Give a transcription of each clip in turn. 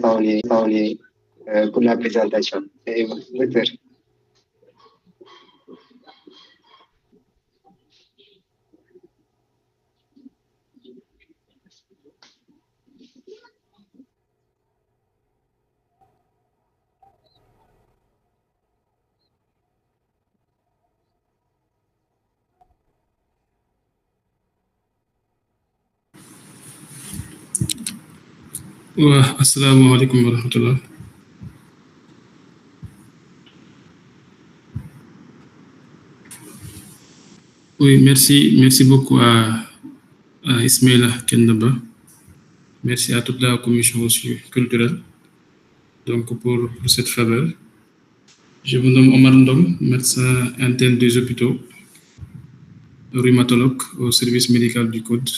pour la présentation. Et docteur. Assalamu alaikum wa rahmatullah. Oui, merci beaucoup à Ismaïla Kendaba. Merci à toute la commission aussi culturelle donc pour cette faveur. Je me nomme Omar Ndom, médecin interne des hôpitaux, rhumatologue au service médical du Code,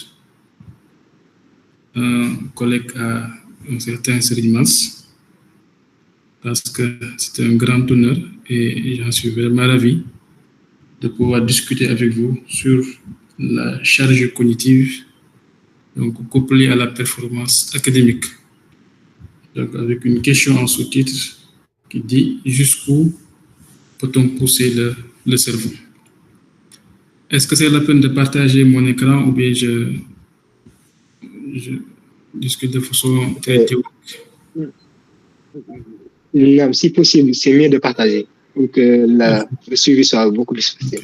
collègue à un certain Serigne Mas, parce que c'est un grand honneur et j'en suis vraiment ravi de pouvoir discuter avec vous sur la charge cognitive, donc couplée à la performance académique. Donc avec une question en sous-titre qui dit jusqu'où peut-on pousser le cerveau? Est-ce que c'est la peine de partager mon écran ou bien je discute de façon très théorique? Si possible, c'est mieux de partager pour que le suivi soit beaucoup plus facile.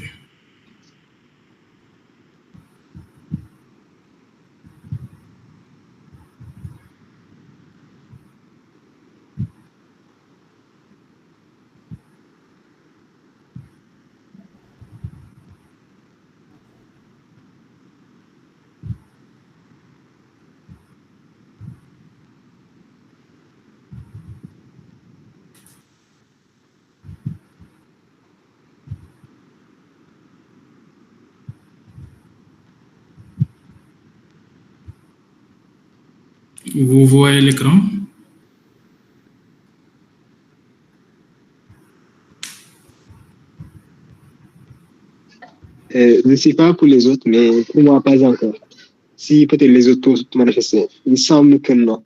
Vous voyez l'écran? Je ne sais pas pour les autres, mais pour moi, pas encore. Si peut-être les autres peuvent manifester. Il semble que non.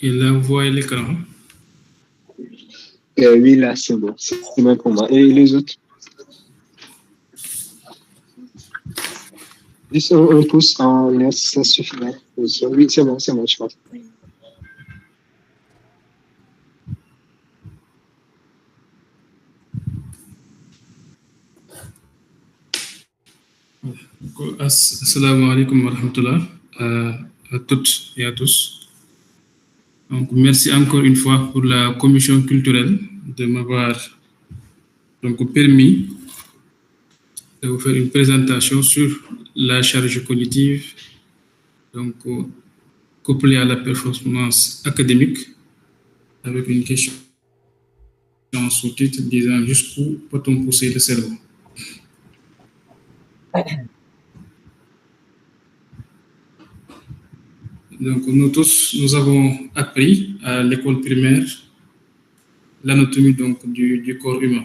Et là, vous voyez l'écran? Oui, là, c'est bon. C'est bon pour moi. Et les autres? Juste un pouce en l'air, ça suffit. Oui, c'est bon, je pense. Assalamu alaikum wa rahmatullah à toutes et à tous. Donc, merci encore une fois pour la commission culturelle de m'avoir donc permis de vous faire une présentation sur la charge cognitive, donc couplée à la performance académique, avec une question en sous-titre disant jusqu'où peut-on pousser le cerveau? Donc, nous avons appris à l'école primaire l'anatomie du corps humain.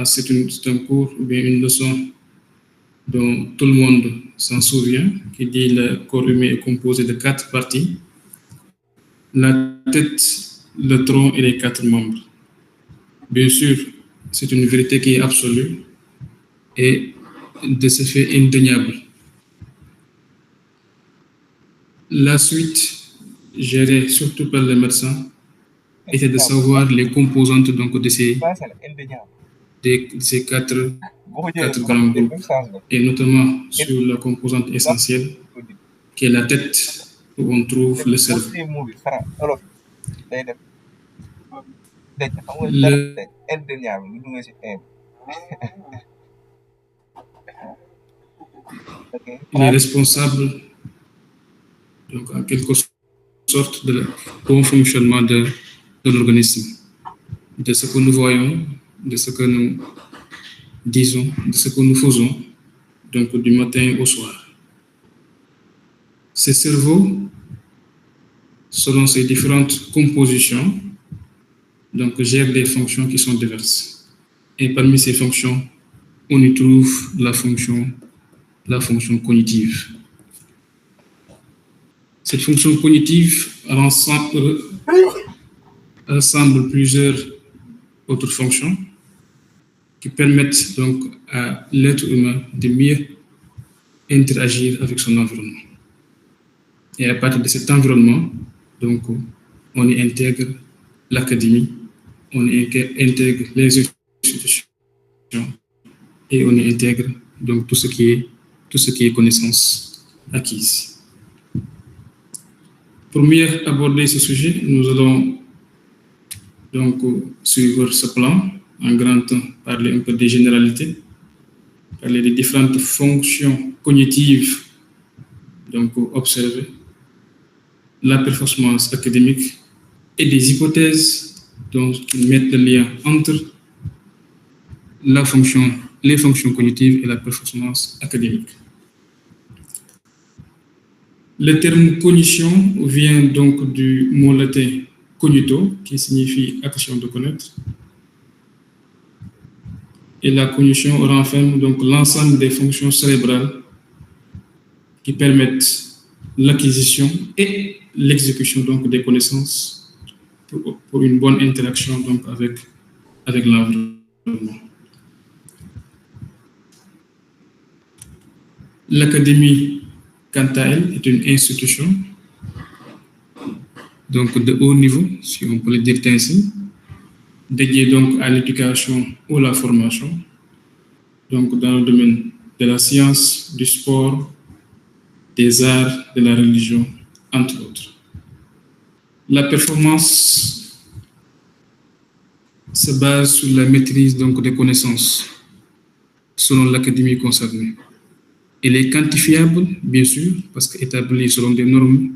C'est un cours ou bien une leçon dont tout le monde s'en souvient, qui dit le corps humain est composé de 4 parties: la tête, le tronc et les 4 membres. Bien sûr, c'est une vérité qui est absolue et de ce fait indéniable. La suite, gérée surtout par les médecins, était de savoir les composantes donc de ces 4 grands groupes, et notamment sur la composante essentielle qui est la tête, où on trouve le cerveau. Il est responsable, donc, en quelque sorte, de bon fonctionnement de l'organisme, de ce que nous voyons, de ce que nous disons, de ce que nous faisons, donc du matin au soir. Ce cerveau, selon ses différentes compositions, donc gère des fonctions qui sont diverses. Et parmi ces fonctions, on y trouve la fonction cognitive. Cette fonction cognitive rassemble plusieurs autres fonctions qui permettent donc à l'être humain de mieux interagir avec son environnement. Et à partir de cet environnement, donc, on y intègre l'académie, on y intègre les institutions et on y intègre donc tout ce qui est connaissance acquise. Pour mieux aborder ce sujet, nous allons donc suivre ce plan en grand temps, parler un peu des généralités, parler des différentes fonctions cognitives donc observées, la performance académique et des hypothèses donc, qui mettent le lien entre les fonctions cognitives et la performance académique. Le terme cognition vient donc du mot latin cognito, qui signifie action de connaître. Et la cognition renferme donc l'ensemble des fonctions cérébrales qui permettent l'acquisition et l'exécution donc des connaissances pour une bonne interaction donc avec l'environnement. L'académie, quant à elle, est une institution donc de haut niveau, si on peut le dire ainsi, dédiée donc à l'éducation ou la formation, donc dans le domaine de la science, du sport, des arts, de la religion, entre autres. La performance se base sur la maîtrise donc des connaissances selon l'académie concernée. Elle est quantifiable, bien sûr, parce qu'établie selon des normes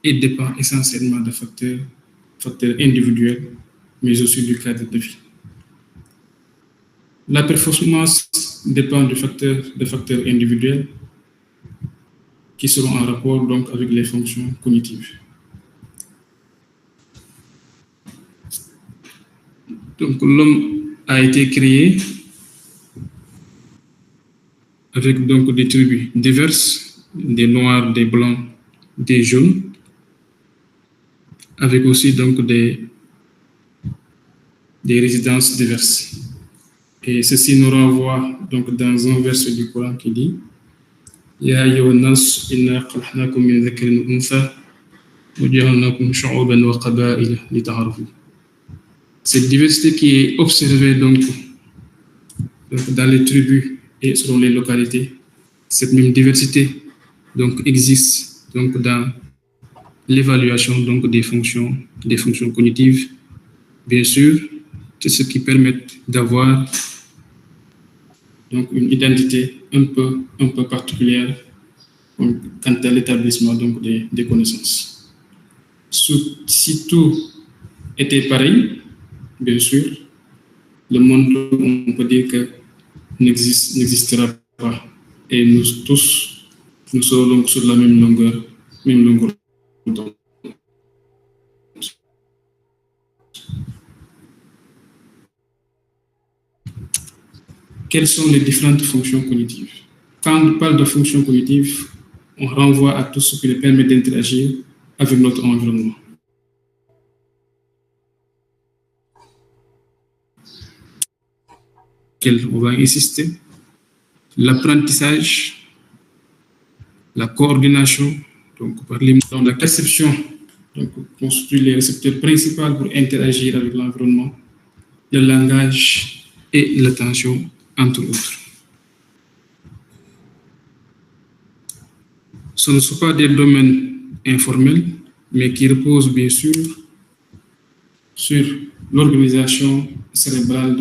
et dépend essentiellement de facteurs individuels, mais aussi du cadre de vie. La performance dépend de facteurs individuels qui seront en rapport donc avec les fonctions cognitives. Donc l'homme a été créé avec donc des tribus diverses, des noirs, des blancs, des jaunes, avec aussi donc des résidences diverses. Et ceci nous renvoie donc dans un verset du Coran qui dit Ya ayyuhan nas inna khalaqnakum min dhakarin wa untha wa ja'alnakum shu'uban wa qaba'ila lita'arafu. Cette diversité qui est observée donc dans les tribus et selon les localités, cette même diversité donc existe donc dans l'évaluation donc des fonctions cognitives, bien sûr, c'est ce qui permet d'avoir donc une identité un peu particulière quant à l'établissement donc des connaissances. Si tout était pareil, bien sûr, le monde, on peut dire que n'existera pas. Et nous tous, nous serons donc sur la même longueur d'onde. Quelles sont les différentes fonctions cognitives? Quand on parle de fonctions cognitives, on renvoie à tout ce qui les permet d'interagir avec notre environnement. On va insister, l'apprentissage, la coordination, donc par la perception, donc constitue les récepteurs principaux pour interagir avec l'environnement, le langage et l'attention, entre autres. Ce ne sont pas des domaines informels, mais qui reposent bien sûr sur l'organisation cérébrale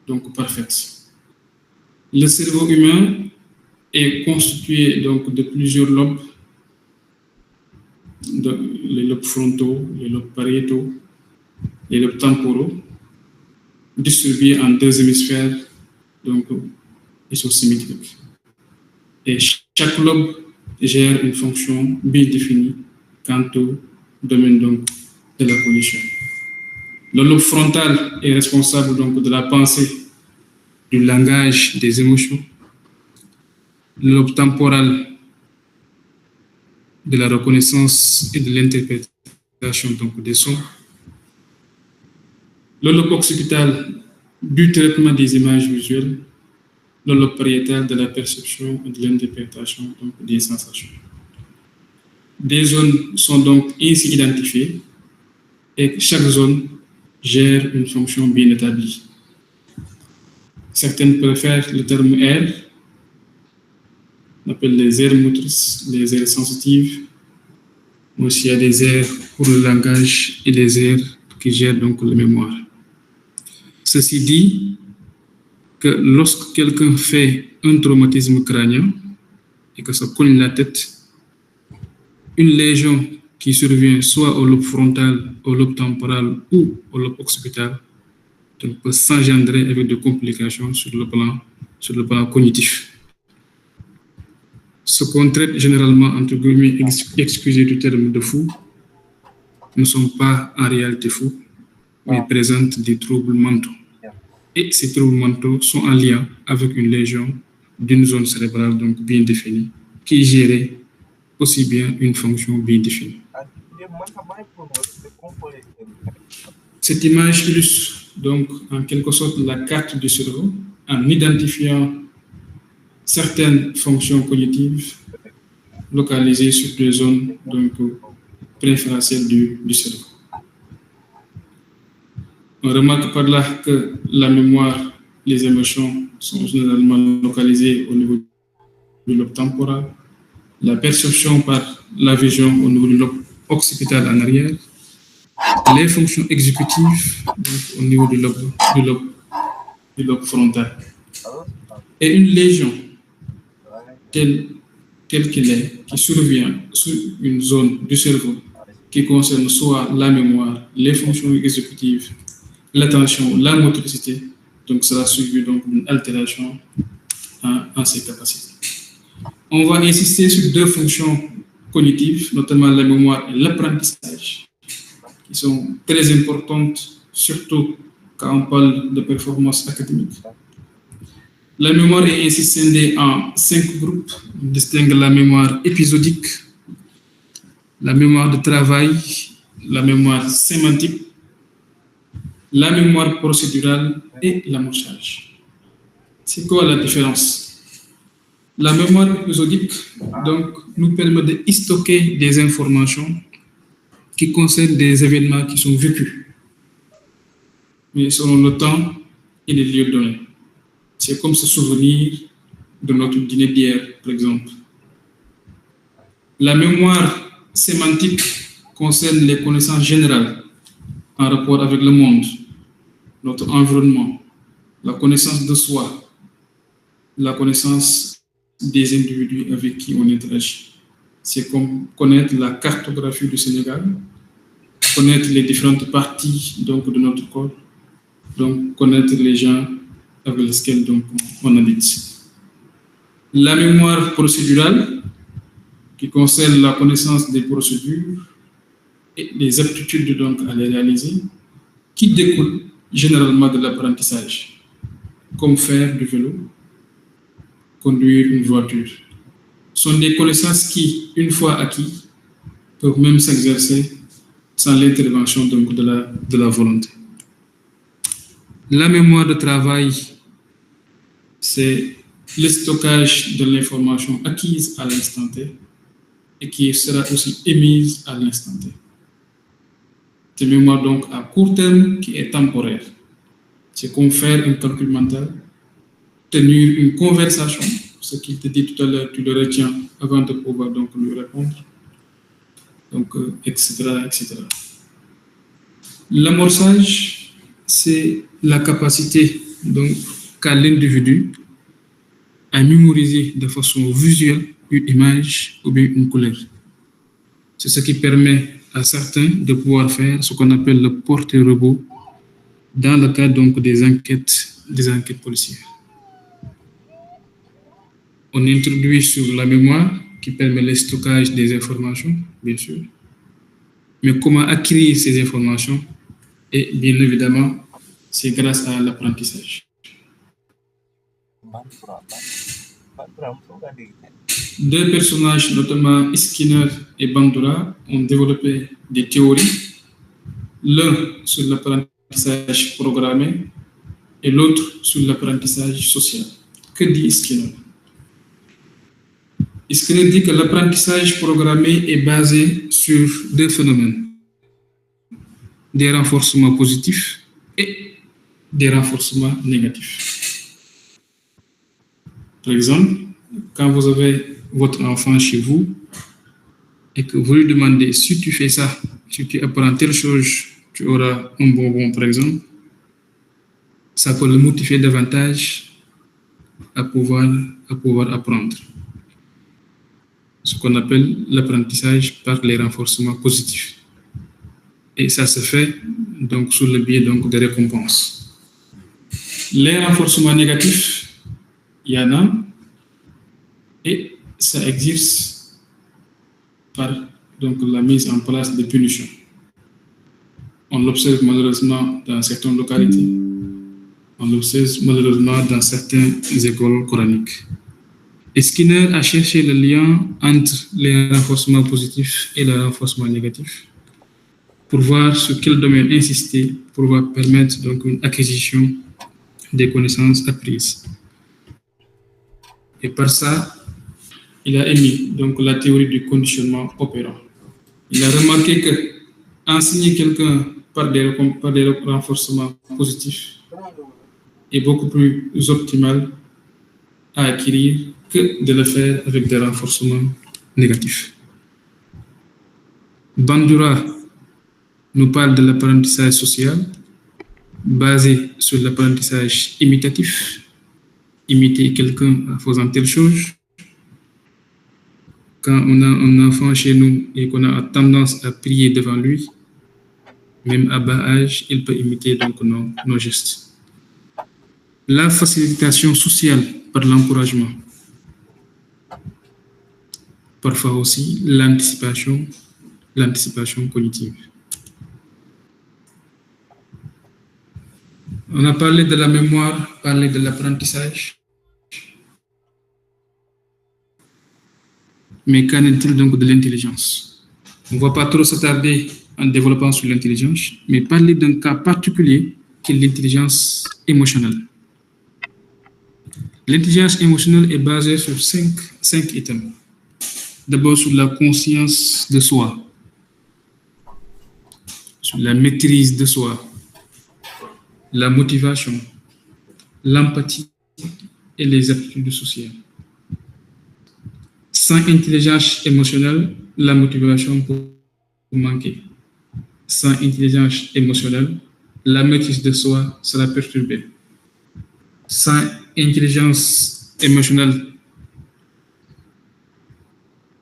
donc parfaite. Le cerveau humain est constitué donc de plusieurs lobes, les lobes frontaux, les lobes pariétaux, les lobes temporaux, distribués en 2 hémisphères donc isosymétriques. Et chaque lobe gère une fonction bien définie quant au domaine donc de la cognition. Le lobe frontal est responsable donc de la pensée, du langage, des émotions. Le lobe temporal de la reconnaissance et de l'interprétation donc des sons. Le lobe occipital du traitement des images visuelles. Le lobe pariétal de la perception et de l'interprétation donc des sensations. Des zones sont donc ainsi identifiées et chaque zone gère une fonction bien établie. Certaines préfèrent le terme aire, on appelle les aires motrices, les aires sensitives. Mais aussi, il y a des aires pour le langage et des aires qui gèrent donc la mémoire. Ceci dit que lorsque quelqu'un fait un traumatisme crânien et que ça cogne la tête, une lésion qui survient soit au lobe frontal, au lobe temporal ou au lobe occipital donc peut s'engendrer avec des complications sur le plan cognitif. Ce qu'on traite généralement, entre guillemets, excusez du terme de fou, ne sont pas en réalité fous, mais présentent des troubles mentaux. Et ces troubles mentaux sont en lien avec une lésion d'une zone cérébrale donc bien définie, qui gérait aussi bien une fonction bien définie. Cette image illustre donc en quelque sorte la carte du cerveau en identifiant certaines fonctions cognitives localisées sur des zones donc préférentielles du cerveau. On remarque par là que la mémoire, les émotions sont généralement localisées au niveau du lobe temporal, la perception par la vision au niveau du lobe occipital en arrière, les fonctions exécutives donc, au niveau du lobe frontal. Et une lésion telle qu'il est, qui survient sur une zone du cerveau qui concerne soit la mémoire, les fonctions exécutives, l'attention, la motricité, donc sera suivi donc d'une altération en ces capacités. On va insister sur 2 fonctions cognitives, notamment la mémoire et l'apprentissage, qui sont très importantes, surtout quand on parle de performance académique. La mémoire est ainsi scindée en 5 groupes. On distingue la mémoire épisodique, la mémoire de travail, la mémoire sémantique, la mémoire procédurale et l'amorçage. C'est quoi la différence? La mémoire épisodique donc, nous permet de stocker des informations qui concernent des événements qui sont vécus, mais selon le temps et les lieux donnés. C'est comme se souvenir de notre dîner d'hier, par exemple. La mémoire sémantique concerne les connaissances générales en rapport avec le monde, notre environnement, la connaissance de soi, la connaissance des individus avec qui on interagit. C'est comme connaître la cartographie du Sénégal, connaître les différentes parties donc, de notre corps, donc connaître les gens avec lesquels donc, on habite. La mémoire procédurale, qui concerne la connaissance des procédures et des aptitudes donc, à les réaliser, qui découle généralement de l'apprentissage, comme faire du vélo, conduire une voiture. Ce sont des connaissances qui, une fois acquises, peuvent même s'exercer sans l'intervention donc, de la volonté. La mémoire de travail, c'est le stockage de l'information acquise à l'instant T et qui sera aussi émise à l'instant T. C'est une mémoire donc à court terme qui est temporaire. C'est comme faire un calcul mental, tenir une conversation, ce qu'il te dit tout à l'heure, tu le retiens avant de pouvoir donc lui répondre, donc, etc., etc. L'amorçage, c'est la capacité donc qu'a l'individu à mémoriser de façon visuelle une image ou bien une couleur. C'est ce qui permet à certains de pouvoir faire ce qu'on appelle le portée-robot dans le cadre donc des enquêtes policières. On introduit sur la mémoire qui permet le stockage des informations, bien sûr. Mais comment acquérir ces informations? Et bien évidemment, c'est grâce à l'apprentissage. Deux personnages, notamment Skinner et Bandura, ont développé des théories, l'un sur l'apprentissage programmé et l'autre sur l'apprentissage social. Que dit Skinner? Skinner dit que l'apprentissage programmé est basé sur deux phénomènes, des renforcements positifs et des renforcements négatifs. Par exemple, quand vous avez votre enfant chez vous et que vous lui demandez si tu fais ça, si tu apprends telle chose, tu auras un bonbon, par exemple, ça peut le motiver davantage à pouvoir apprendre. Ce qu'on appelle l'apprentissage par les renforcements positifs. Et ça se fait donc sous le biais donc des récompenses. Les renforcements négatifs, il y en a, et ça existe par donc la mise en place de punitions. On l'observe malheureusement dans certaines localités, on l'observe malheureusement dans certaines écoles coraniques. Et Skinner a cherché le lien entre les renforcements positifs et les renforcements négatifs pour voir sur quel domaine insister pour pouvoir permettre donc une acquisition des connaissances apprises. Et par ça, il a émis donc la théorie du conditionnement opérant. Il a remarqué que enseigner quelqu'un par des renforcements positifs est beaucoup plus optimal à acquérir que de le faire avec des renforcements négatifs. Bandura nous parle de l'apprentissage social basé sur l'apprentissage imitatif, imiter quelqu'un en faisant telle chose. Quand on a un enfant chez nous et qu'on a tendance à prier devant lui, même à bas âge, il peut imiter donc nos gestes. La facilitation sociale par l'encouragement. Parfois aussi l'anticipation cognitive. On a parlé de la mémoire, parlé de l'apprentissage. Mais qu'en est-il donc de l'intelligence? On ne va pas trop s'attarder en développant sur l'intelligence, mais parler d'un cas particulier qui est l'intelligence émotionnelle. L'intelligence émotionnelle est basée sur cinq items. D'abord sur la conscience de soi, sur la maîtrise de soi, la motivation, l'empathie et les aptitudes sociales. Sans intelligence émotionnelle, la motivation peut manquer. Sans intelligence émotionnelle, la maîtrise de soi sera perturbée. Sans intelligence émotionnelle,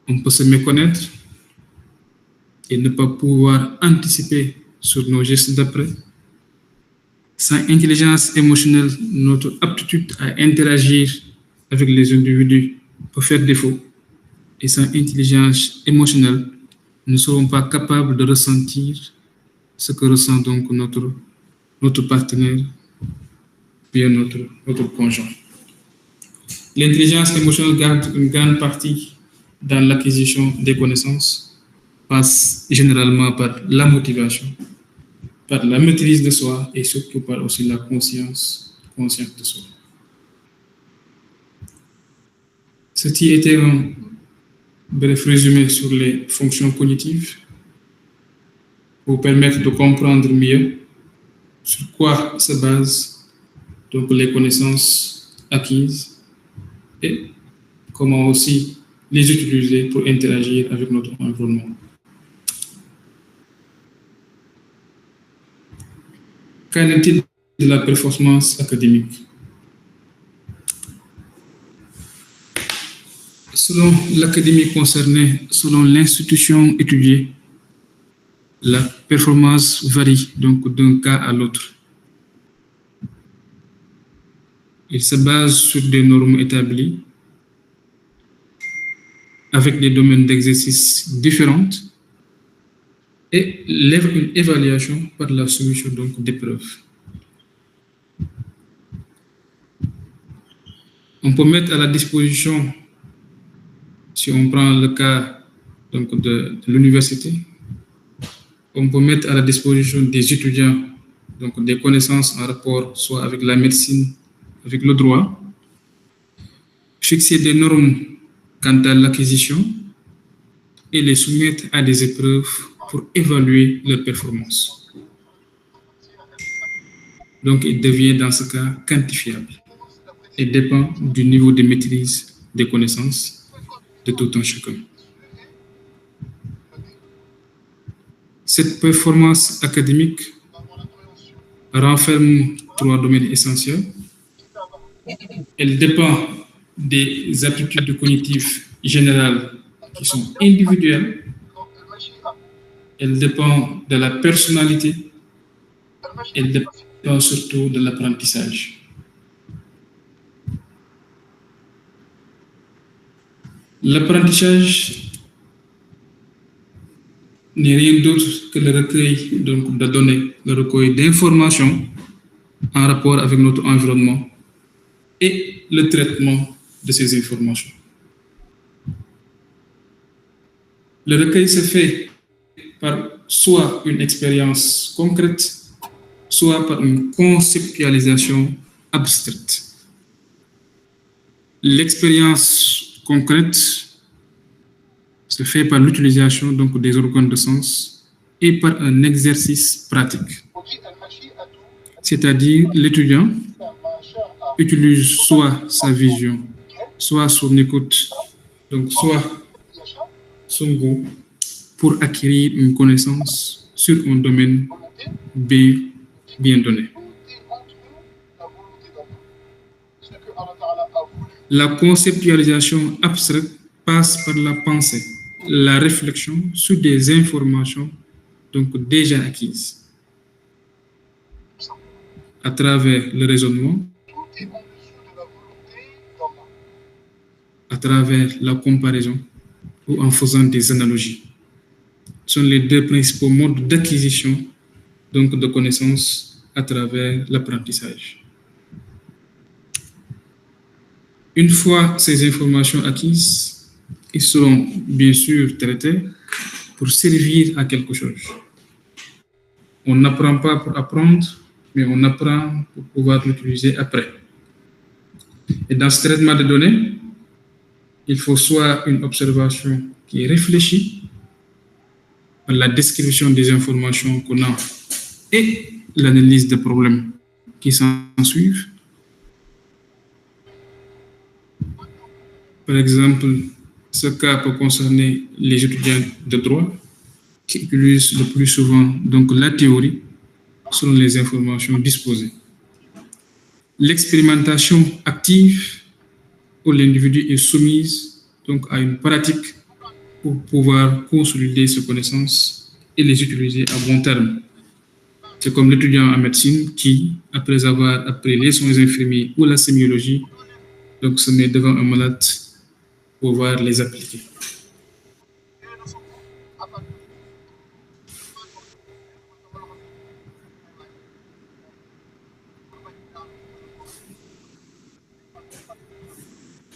on peut se méconnaître et ne pas pouvoir anticiper sur nos gestes d'après. Sans intelligence émotionnelle, notre aptitude à interagir avec les individus peut faire défaut. Et sans intelligence émotionnelle, nous ne serons pas capables de ressentir ce que ressent donc notre partenaire, bien notre conjoint. L'intelligence émotionnelle garde une grande partie dans l'acquisition des connaissances, passe généralement par la motivation, par la maîtrise de soi et surtout par aussi la conscience de soi. Ceci était un bref résumé sur les fonctions cognitives pour permettre de comprendre mieux sur quoi se basent donc les connaissances acquises et comment aussi les utiliser pour interagir avec notre environnement. Qu'en est-il de la performance académique? Selon l'académie concernée, selon l'institution étudiée, la performance varie donc d'un cas à l'autre. Il se base sur des normes établies avec des domaines d'exercice différents et une évaluation par la solution donc d'épreuves. On peut mettre à la disposition, si on prend le cas donc de l'université, on peut mettre à la disposition des étudiants donc des connaissances en rapport soit avec la médecine, avec le droit, fixer des normes quant à l'acquisition et les soumettre à des épreuves pour évaluer leur performance. Donc, il devient dans ce cas quantifiable et dépend du niveau de maîtrise des connaissances de tout un chacun. Cette performance académique renferme 3 domaines essentiels. Elle dépend des aptitudes cognitives générales qui sont individuelles. Elle dépend de la personnalité. Elle dépend surtout de l'apprentissage. L'apprentissage n'est rien d'autre que le recueil donc, de données, le recueil d'informations en rapport avec notre environnement et le traitement de ces informations. Le recueil se fait par soit une expérience concrète, soit par une conceptualisation abstraite. L'expérience concrète se fait par l'utilisation donc des organes de sens et par un exercice pratique. C'est-à-dire l'étudiant utilise soit sa vision, soit son écoute, donc soit son goût pour acquérir une connaissance sur un domaine bien donné. La conceptualisation abstraite passe par la pensée, la réflexion sur des informations donc déjà acquises à travers le raisonnement, à travers la comparaison ou en faisant des analogies. Ce sont les 2 principaux modes d'acquisition donc de connaissances à travers l'apprentissage. Une fois ces informations acquises, ils seront bien sûr traités pour servir à quelque chose. On n'apprend pas pour apprendre, mais on apprend pour pouvoir l'utiliser après. Et dans ce traitement de données, il faut soit une observation qui est réfléchie par la description des informations qu'on a et l'analyse des problèmes qui s'en suivent. Par exemple, ce cas peut concerner les étudiants de droit qui utilisent le plus souvent donc, la théorie selon les informations disposées. L'expérimentation active où l'individu est soumis donc, à une pratique pour pouvoir consolider ses connaissances et les utiliser à bon terme. C'est comme l'étudiant en médecine qui, après avoir appris les soins infirmiers ou la sémiologie, donc se met devant un malade pour pouvoir les appliquer.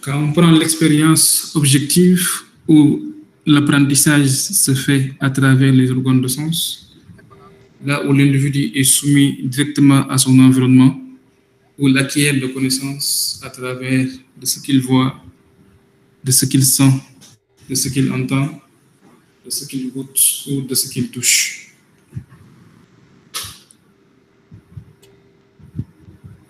Quand on prend l'expérience objective où l'apprentissage se fait à travers les organes de sens, là où l'individu est soumis directement à son environnement, où il acquiert de connaissances à travers de ce qu'il voit, de ce qu'il sent, de ce qu'il entend, de ce qu'il goûte ou de ce qu'il touche.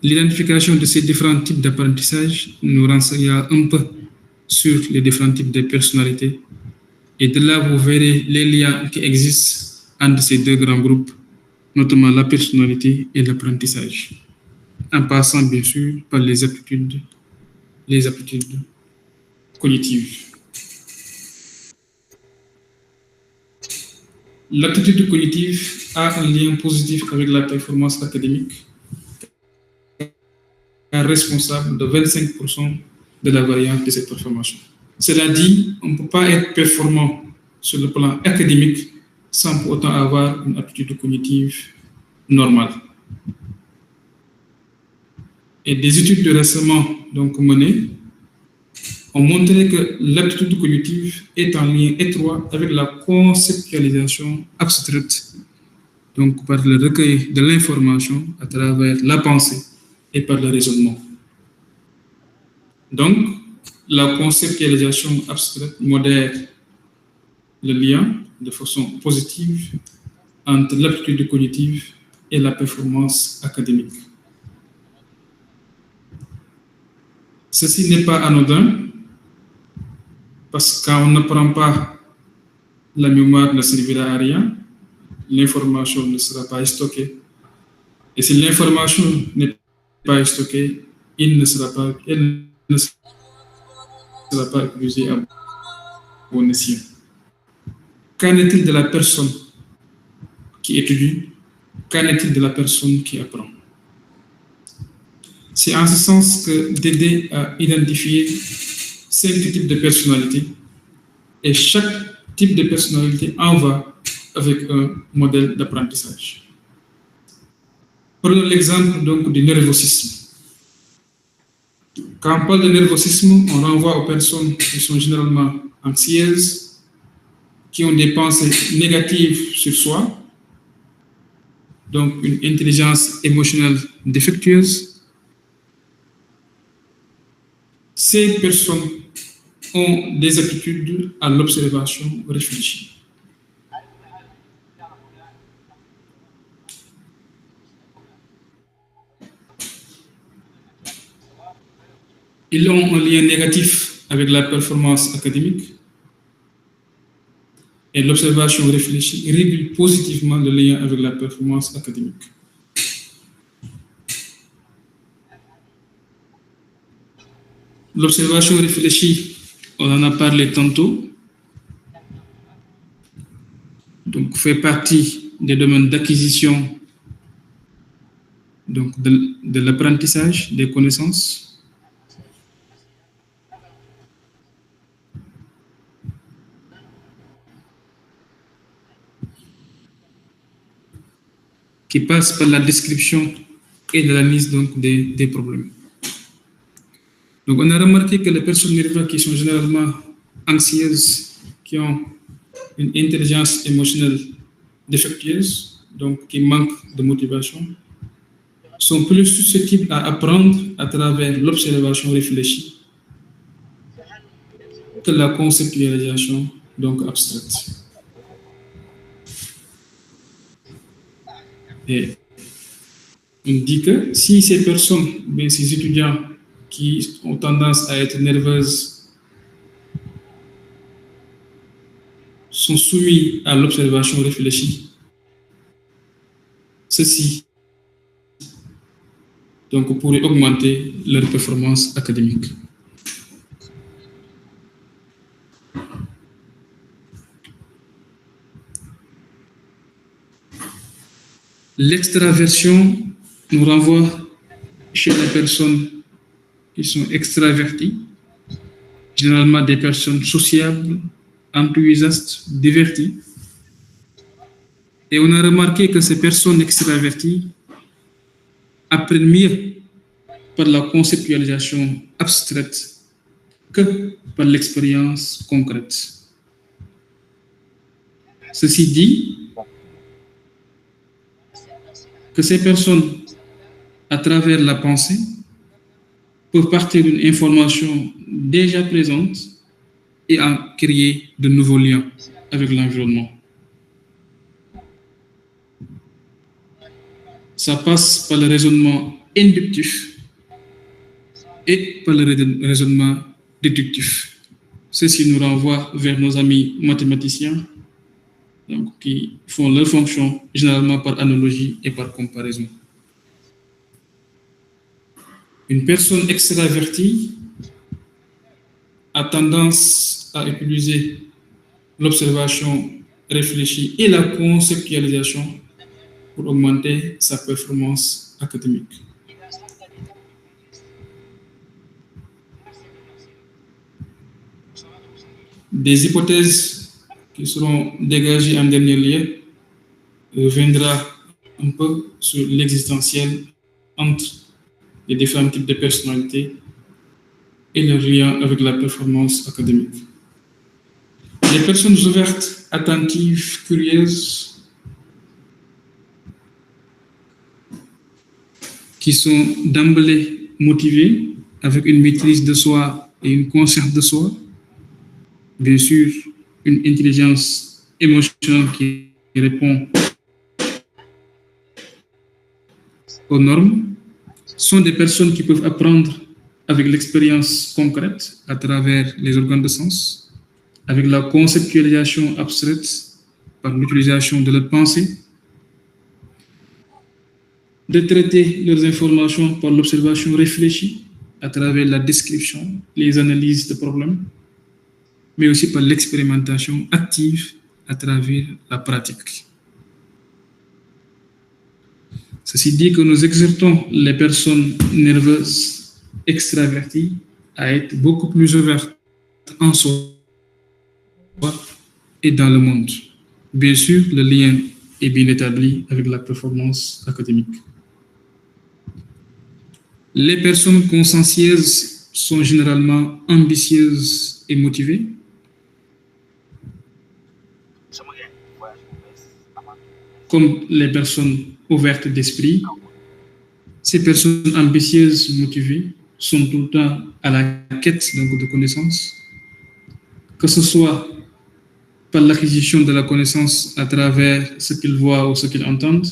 L'identification de ces différents types d'apprentissage nous renseignera un peu sur les différents types de personnalités. Et de là, vous verrez les liens qui existent entre ces 2 grands groupes notamment la personnalité et l'apprentissage, en passant bien sûr par les aptitudes cognitives. L'aptitude cognitive a un lien positif avec la performance académique, responsable de 25% de la variance de cette performance. Cela dit, on ne peut pas être performant sur le plan académique sans pour autant avoir une aptitude cognitive normale. Et des études récemment donc menées ont montré que l'aptitude cognitive est en lien étroit avec la conceptualisation abstraite, donc par le recueil de l'information à travers la pensée et par le raisonnement. Donc, la conceptualisation abstraite modère le lien de façon positive entre l'aptitude cognitive et la performance académique. Ceci n'est pas anodin, parce que quand on n'apprend pas, la mémoire ne servira à rien, l'information ne sera pas stockée. Et si l'information n'est pas stockée, elle ne sera pas utilisée à bon escient. Qu'en est-il de la personne qui étudie? Qu'en est-il de la personne qui apprend? C'est en ce sens que d'aider à identifier 5 types de personnalités, et chaque type de personnalité en va avec un modèle d'apprentissage. Prenons l'exemple donc du nervosisme. Quand on parle de nervosisme, on renvoie aux personnes qui sont généralement anxieuses, qui ont des pensées négatives sur soi, donc une intelligence émotionnelle défectueuse. Ces personnes ont des aptitudes à l'observation réfléchie. Ils ont un lien négatif avec la performance académique, et l'observation réfléchie régule positivement le lien avec la performance académique. L'observation réfléchie, on en a parlé tantôt, donc fait partie des domaines d'acquisition donc de l'apprentissage des connaissances. Qui passe par la description et l'analyse donc des problèmes. Donc, on a remarqué que les personnes nerveuses qui sont généralement anxieuses, qui ont une intelligence émotionnelle défectueuse, donc qui manquent de motivation, sont plus susceptibles à apprendre à travers l'observation réfléchie que la conceptualisation donc abstraite. Et on dit que si ces personnes, bien ces étudiants qui ont tendance à être nerveuses sont soumis à l'observation réfléchie, ceci donc pourrait augmenter leur performance académique. L'extraversion nous renvoie chez les personnes qui sont extraverties, généralement des personnes sociables, enthousiastes, diverties. Et on a remarqué que ces personnes extraverties apprennent mieux par la conceptualisation abstraite que par l'expérience concrète. Ceci dit, que ces personnes, à travers la pensée, peuvent partir d'une information déjà présente et en créer de nouveaux liens avec l'environnement. Ça passe par le raisonnement inductif et par le raisonnement déductif. Ceci nous renvoie vers nos amis mathématiciens donc, qui font leur fonction généralement par analogie et par comparaison. Une personne extravertie a tendance à utiliser l'observation réfléchie et la conceptualisation pour augmenter sa performance académique. Des hypothèses qui seront dégagées en dernier lieu reviendra un peu sur l'existentiel entre les différents types de personnalités et leur lien avec la performance académique. Les personnes ouvertes, attentives, curieuses, qui sont d'emblée motivées avec une maîtrise de soi et une conscience de soi, bien sûr, une intelligence émotionnelle qui répond aux normes, sont des personnes qui peuvent apprendre avec l'expérience concrète à travers les organes de sens, avec la conceptualisation abstraite par l'utilisation de leur pensée, de traiter leurs informations par l'observation réfléchie à travers la description, les analyses de problèmes, mais aussi par l'expérimentation active à travers la pratique. Ceci dit que nous exhortons les personnes nerveuses, extraverties, à être beaucoup plus ouvertes en soi et dans le monde. Bien sûr, le lien est bien établi avec la performance académique. Les personnes consciencieuses sont généralement ambitieuses et motivées. Comme les personnes ouvertes d'esprit, ces personnes ambitieuses, motivées, sont tout le temps à la quête de connaissances, que ce soit par l'acquisition de la connaissance à travers ce qu'ils voient ou ce qu'ils entendent,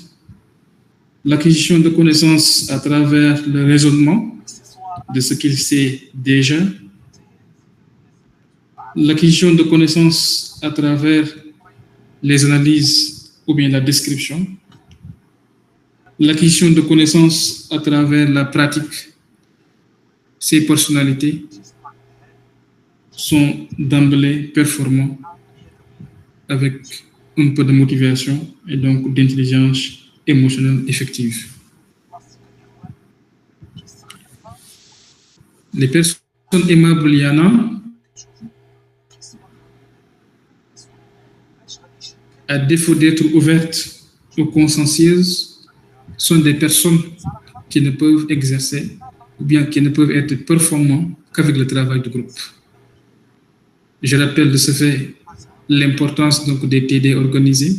l'acquisition de connaissances à travers le raisonnement de ce qu'ils savent déjà, l'acquisition de connaissances à travers les analyses ou bien la description, l'acquisition de connaissances à travers la pratique. Ces personnalités sont d'emblée performants avec un peu de motivation et donc d'intelligence émotionnelle effective. Les personnes aimables, il y en a. À défaut d'être ouvertes ou consciencieuses, sont des personnes qui ne peuvent exercer ou bien qui ne peuvent être performants qu'avec le travail de groupe. Je rappelle de ce fait l'importance donc des TD organisés,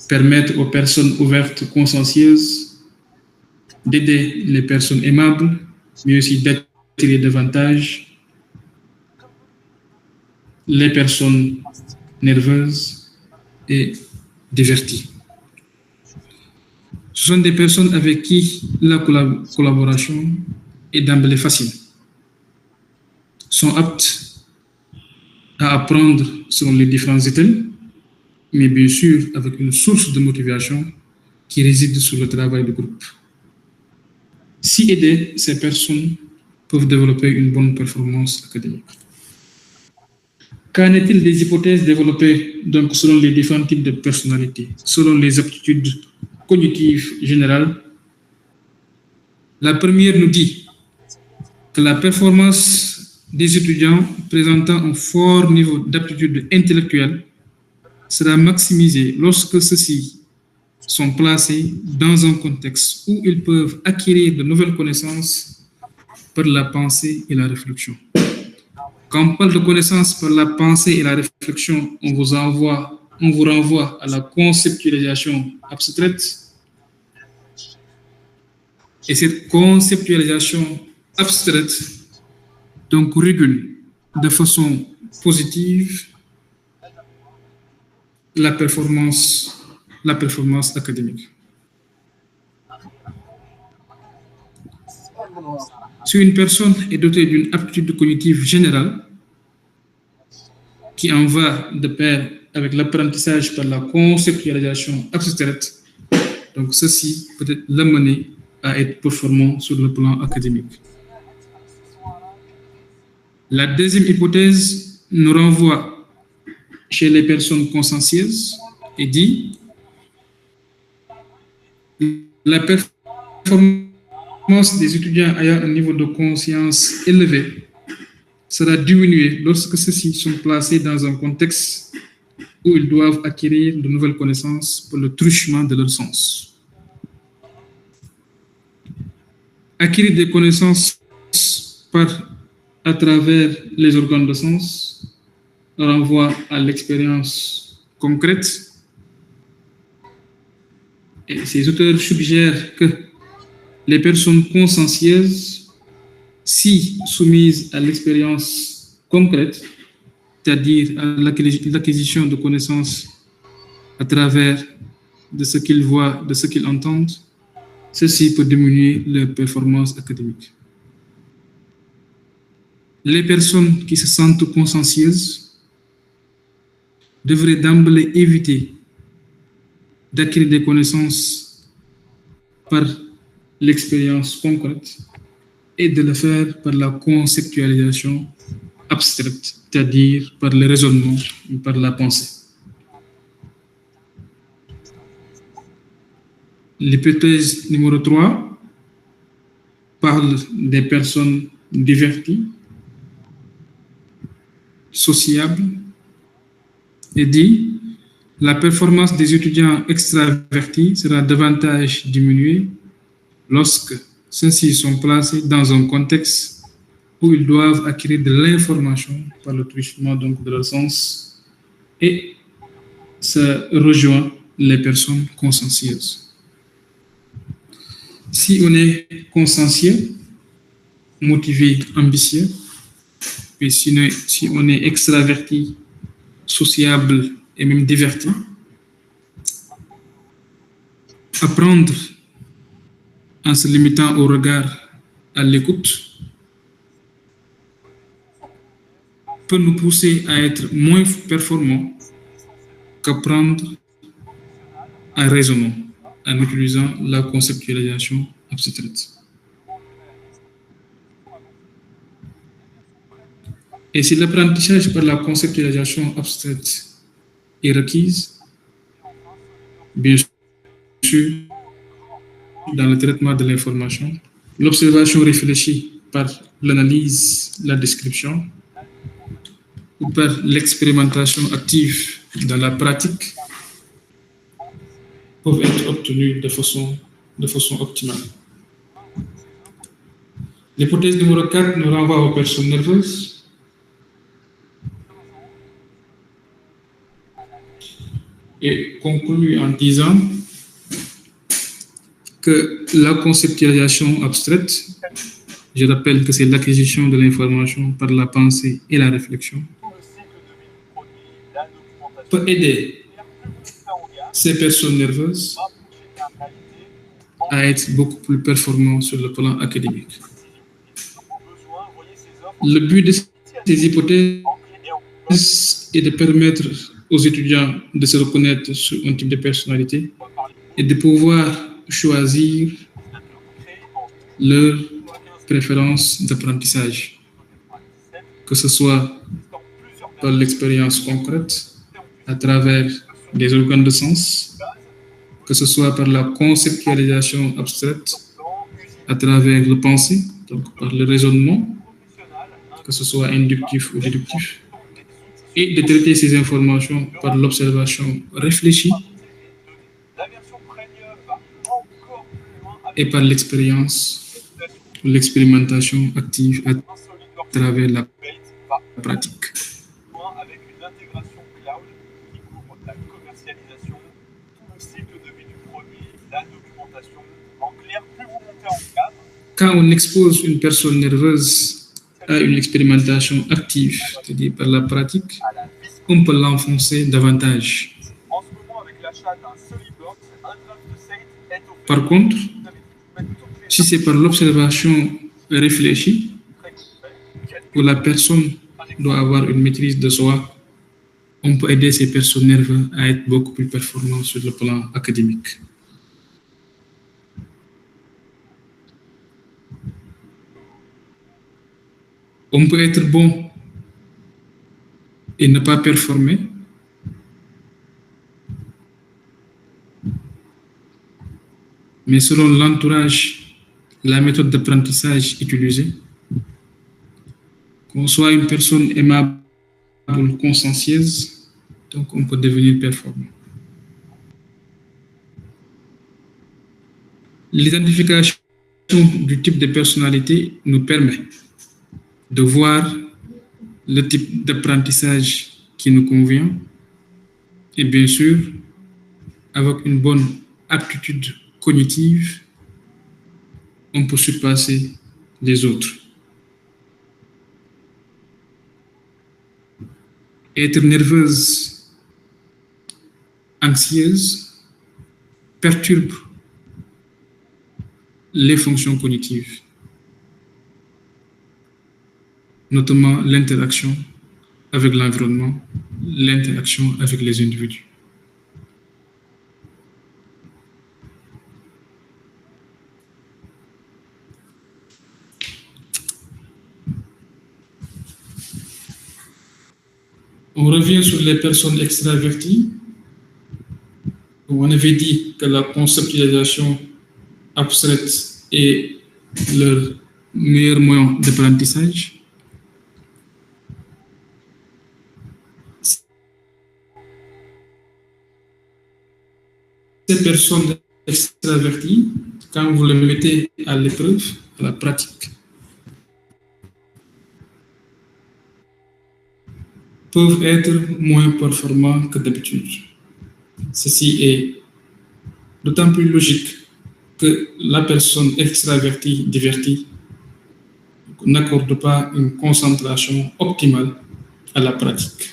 permettre aux personnes ouvertes, consciencieuses, d'aider les personnes aimables, mais aussi d'attirer davantage les personnes nerveuses et diverties. Ce sont des personnes avec qui la collaboration est d'emblée facile, sont aptes à apprendre selon les différents états, mais bien sûr avec une source de motivation qui réside sur le travail de groupe. Si aidées, ces personnes peuvent développer une bonne performance académique. Qu'en est-il des hypothèses développées donc, selon les différents types de personnalités, selon les aptitudes cognitives générales? La première nous dit que la performance des étudiants présentant un fort niveau d'aptitude intellectuelle sera maximisée lorsque ceux-ci sont placés dans un contexte où ils peuvent acquérir de nouvelles connaissances par la pensée et la réflexion. Quand on parle de connaissances par la pensée et la réflexion, on vous renvoie à la conceptualisation abstraite. Et cette conceptualisation abstraite donc régule de façon positive la performance académique. Si une personne est dotée d'une aptitude cognitive générale, qui en va de pair avec l'apprentissage par la conceptualisation abstraite, donc ceci peut l'amener à être performant sur le plan académique. La deuxième hypothèse nous renvoie chez les personnes consciencieuses et dit la performance des étudiants ayant un niveau de conscience élevé sera diminuée lorsque ceux-ci sont placés dans un contexte où ils doivent acquérir de nouvelles connaissances pour le truchement de leur sens. Acquérir des connaissances à travers les organes de sens renvoie à l'expérience concrète. Et ces auteurs suggèrent que les personnes consciencieuses, si soumises à l'expérience concrète, c'est-à-dire à l'acquisition de connaissances à travers de ce qu'ils voient, de ce qu'ils entendent, ceci peut diminuer leur performance académique. Les personnes qui se sentent consciencieuses devraient d'emblée éviter d'acquérir des connaissances par l'expérience concrète et de le faire par la conceptualisation abstraite, c'est-à-dire par le raisonnement, par la pensée. L'hypothèse numéro 3 parle des personnes diverties, sociables, et dit la performance des étudiants extravertis sera davantage diminuée lorsque ceux-ci sont placés dans un contexte où ils doivent acquérir de l'information par le truchement donc de leur sens, et ça rejoint les personnes consciencieuses. Si on est consciencieux, motivé, ambitieux, et si on est extraverti, sociable et même diverti, apprendre en se limitant au regard, à l'écoute, peut nous pousser à être moins performants qu'apprendre en raisonnant, en utilisant la conceptualisation abstraite. Et si l'apprentissage par la conceptualisation abstraite est requise, bien sûr, dans le traitement de l'information, l'observation réfléchie par l'analyse, la description, ou par l'expérimentation active dans la pratique, peuvent être obtenues de façon optimale. L'hypothèse numéro 4 nous renvoie aux personnes nerveuses. Et conclut en disant que la conceptualisation abstraite, je rappelle que c'est l'acquisition de l'information par la pensée et la réflexion, peut aider ces personnes nerveuses à être beaucoup plus performantes sur le plan académique. Le but de ces hypothèses est de permettre aux étudiants de se reconnaître sur un type de personnalité et de pouvoir choisir leur préférence d'apprentissage, que ce soit par l'expérience concrète, à travers des organes de sens, que ce soit par la conceptualisation abstraite, à travers le pensée, donc par le raisonnement, que ce soit inductif ou déductif, et de traiter ces informations par l'observation réfléchie et par l'expérience, l'expérimentation active à travers la pratique. Avec une intégration cloud qui couvre la commercialisation, tout le cycle de vie du produit, la documentation. En clair, plus vous montez en cadre. Quand on expose une personne nerveuse à une expérimentation active, c'est-à-dire par la pratique, on peut l'enfoncer davantage. En ce moment, avec l'achat d'un Solibox, un draft de Sate est offert. Par contre, si c'est par l'observation réfléchie, où la personne doit avoir une maîtrise de soi on peut aider ces personnes nerveuses à être beaucoup plus performantes sur le plan académique. On peut être bon et ne pas performer. Mais selon l'entourage, la méthode d'apprentissage utilisée, qu'on soit une personne aimable, consciencieuse, donc on peut devenir performant. L'identification du type de personnalité nous permet de voir le type d'apprentissage qui nous convient et bien sûr, avec une bonne aptitude cognitive, on peut surpasser les autres. Être nerveuse, anxieuse, perturbe les fonctions cognitives, notamment l'interaction avec l'environnement, l'interaction avec les individus. On revient sur les personnes extraverties. On avait dit que la conceptualisation abstraite est leur meilleur moyen d'apprentissage. Ces personnes extraverties, quand vous les mettez à l'épreuve, à la pratique, peuvent être moins performants que d'habitude. Ceci est d'autant plus logique que la personne extravertie, divertie, n'accorde pas une concentration optimale à la pratique.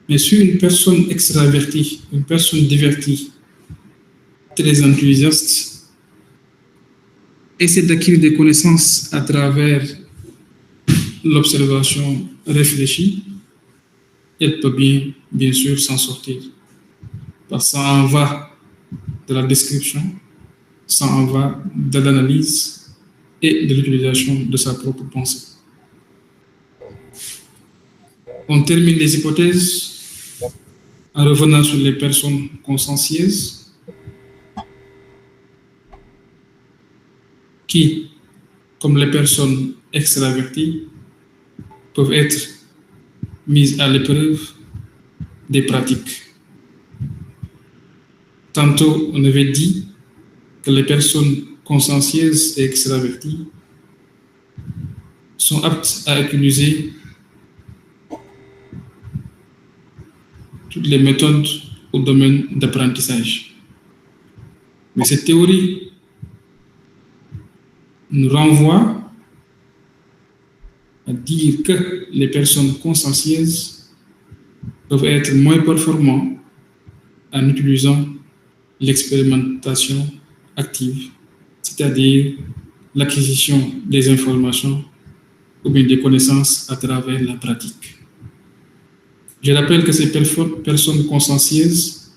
Mais si une personne extravertie, une personne divertie, très enthousiaste, essaie d'acquérir des connaissances à travers l'observation réfléchie, elle peut bien sûr s'en sortir. Parce que ça en va de la description, ça en va de l'analyse et de l'utilisation de sa propre pensée. On termine les hypothèses en revenant sur les personnes consciencieuses qui, comme les personnes extraverties, peuvent être mises à l'épreuve des pratiques. Tantôt, on avait dit que les personnes consciencieuses et extraverties sont aptes à utiliser toutes les méthodes au domaine d'apprentissage. Mais cette théorie nous renvoie à dire que les personnes consciencieuses peuvent être moins performantes en utilisant l'expérimentation active, c'est-à-dire l'acquisition des informations ou bien des connaissances à travers la pratique. Je rappelle que ces personnes consciencieuses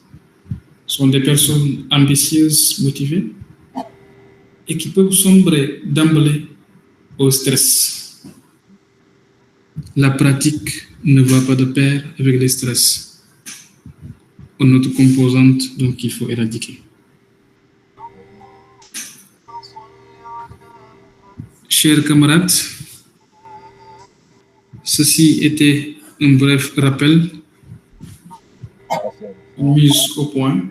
sont des personnes ambitieuses, motivées et qui peuvent sombrer d'emblée au stress. La pratique ne va pas de pair avec le stress, une autre composante donc qu'il faut éradiquer. Chers camarades, ceci était un bref rappel, une mise au point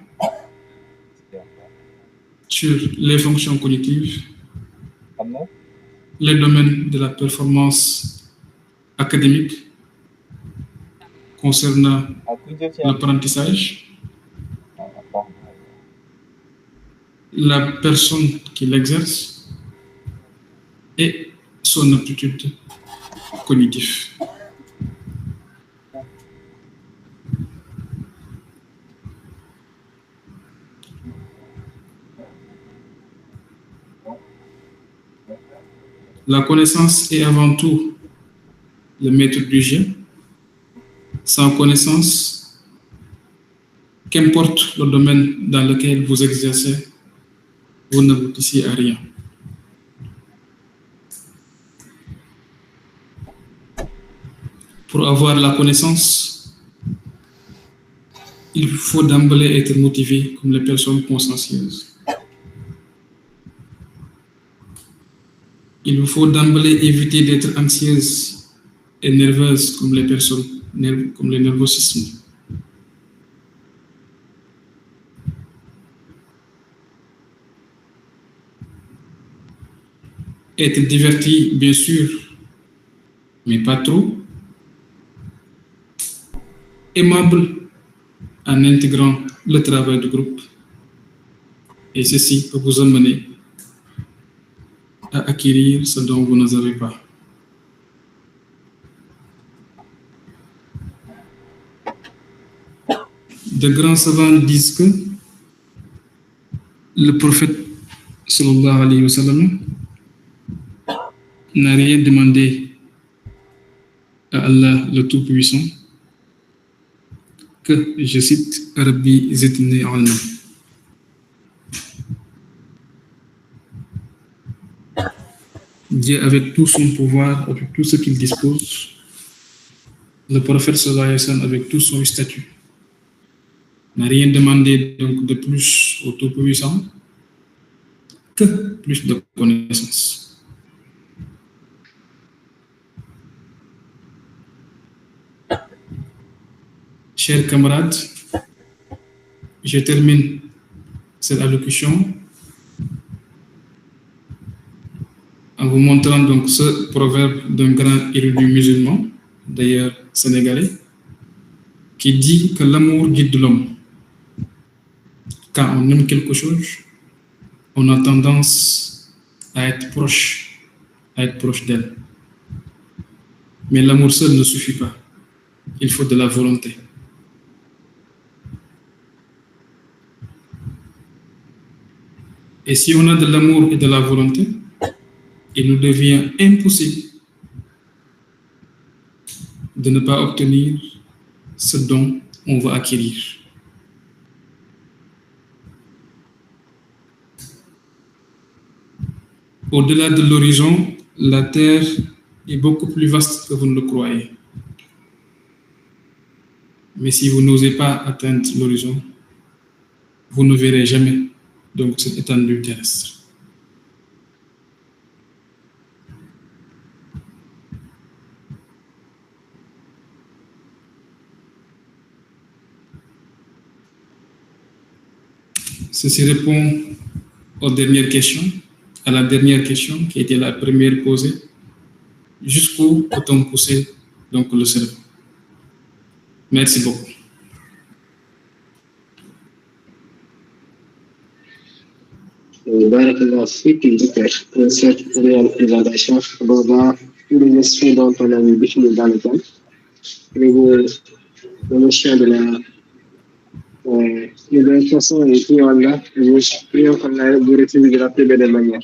sur les fonctions cognitives, les domaines de la performance académique concernant l'apprentissage, la personne qui l'exerce et son aptitude cognitive. La connaissance est avant tout le maître du jeu. Sans connaissance, qu'importe le domaine dans lequel vous exercez, vous n'aboutissez à rien. Pour avoir la connaissance, il faut d'emblée être motivé comme les personnes consciencieuses. Il vous faut d'emblée éviter d'être anxieuse et nerveuse comme les personnes, comme les nervosismes. Être diverti, bien sûr, mais pas trop. Aimable en intégrant le travail de groupe. Et ceci peut vous amener à acquérir ce dont vous n'avez pas. De grands savants disent que le prophète sallallahu alayhi wa sallam n'a rien demandé à Allah le Tout-Puissant que, je cite, Rabbi zidni ilma. Dieu, avec tout son pouvoir, avec tout ce qu'il dispose, le prophète sallallahu alayhi wa sallam, avec tout son statut, n'a rien demandé donc de plus au Tout-Puissant que plus de connaissances. Chers camarades, je termine cette allocution en vous montrant donc ce proverbe d'un grand érudit musulman, d'ailleurs sénégalais, qui dit que l'amour guide l'homme. Quand on aime quelque chose, on a tendance à être proche d'elle. Mais l'amour seul ne suffit pas. Il faut de la volonté. Et si on a de l'amour et de la volonté, il nous devient impossible de ne pas obtenir ce dont on va acquérir. Au-delà de l'horizon, la terre est beaucoup plus vaste que vous ne le croyez. Mais si vous n'osez pas atteindre l'horizon, vous ne verrez jamais donc cette étendue terrestre. Ceci répond aux dernières questions, à la dernière question qui était la première posée. Jusqu'où peut-on pousser donc le cerveau? Merci beaucoup. Barakallah fik pour cette présentation. Dans tous les aspects dont on a défini dans le thème, le notion de l'éducation et puis on a pris qu'on a retenu de la plus belle manière.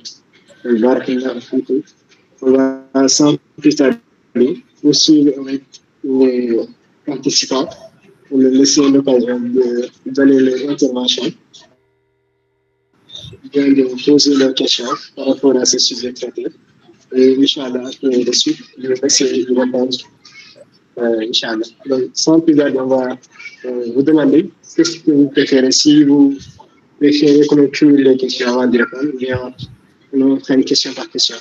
Barakallah fik. On va sans plus tarder poursuivre avec les participants pour leur laisser l'occasion de donner leur intervention. De poser leurs questions par rapport à ce sujet traité. Et Inch'Allah, après de suite, je vais essayer de répondre. Inch'Allah. Donc, sans plus tarder, on va vous demander qu'est-ce que vous préférez. Si vous préférez qu'on cumule les questions avant de répondre, ou bien on prenne question par question.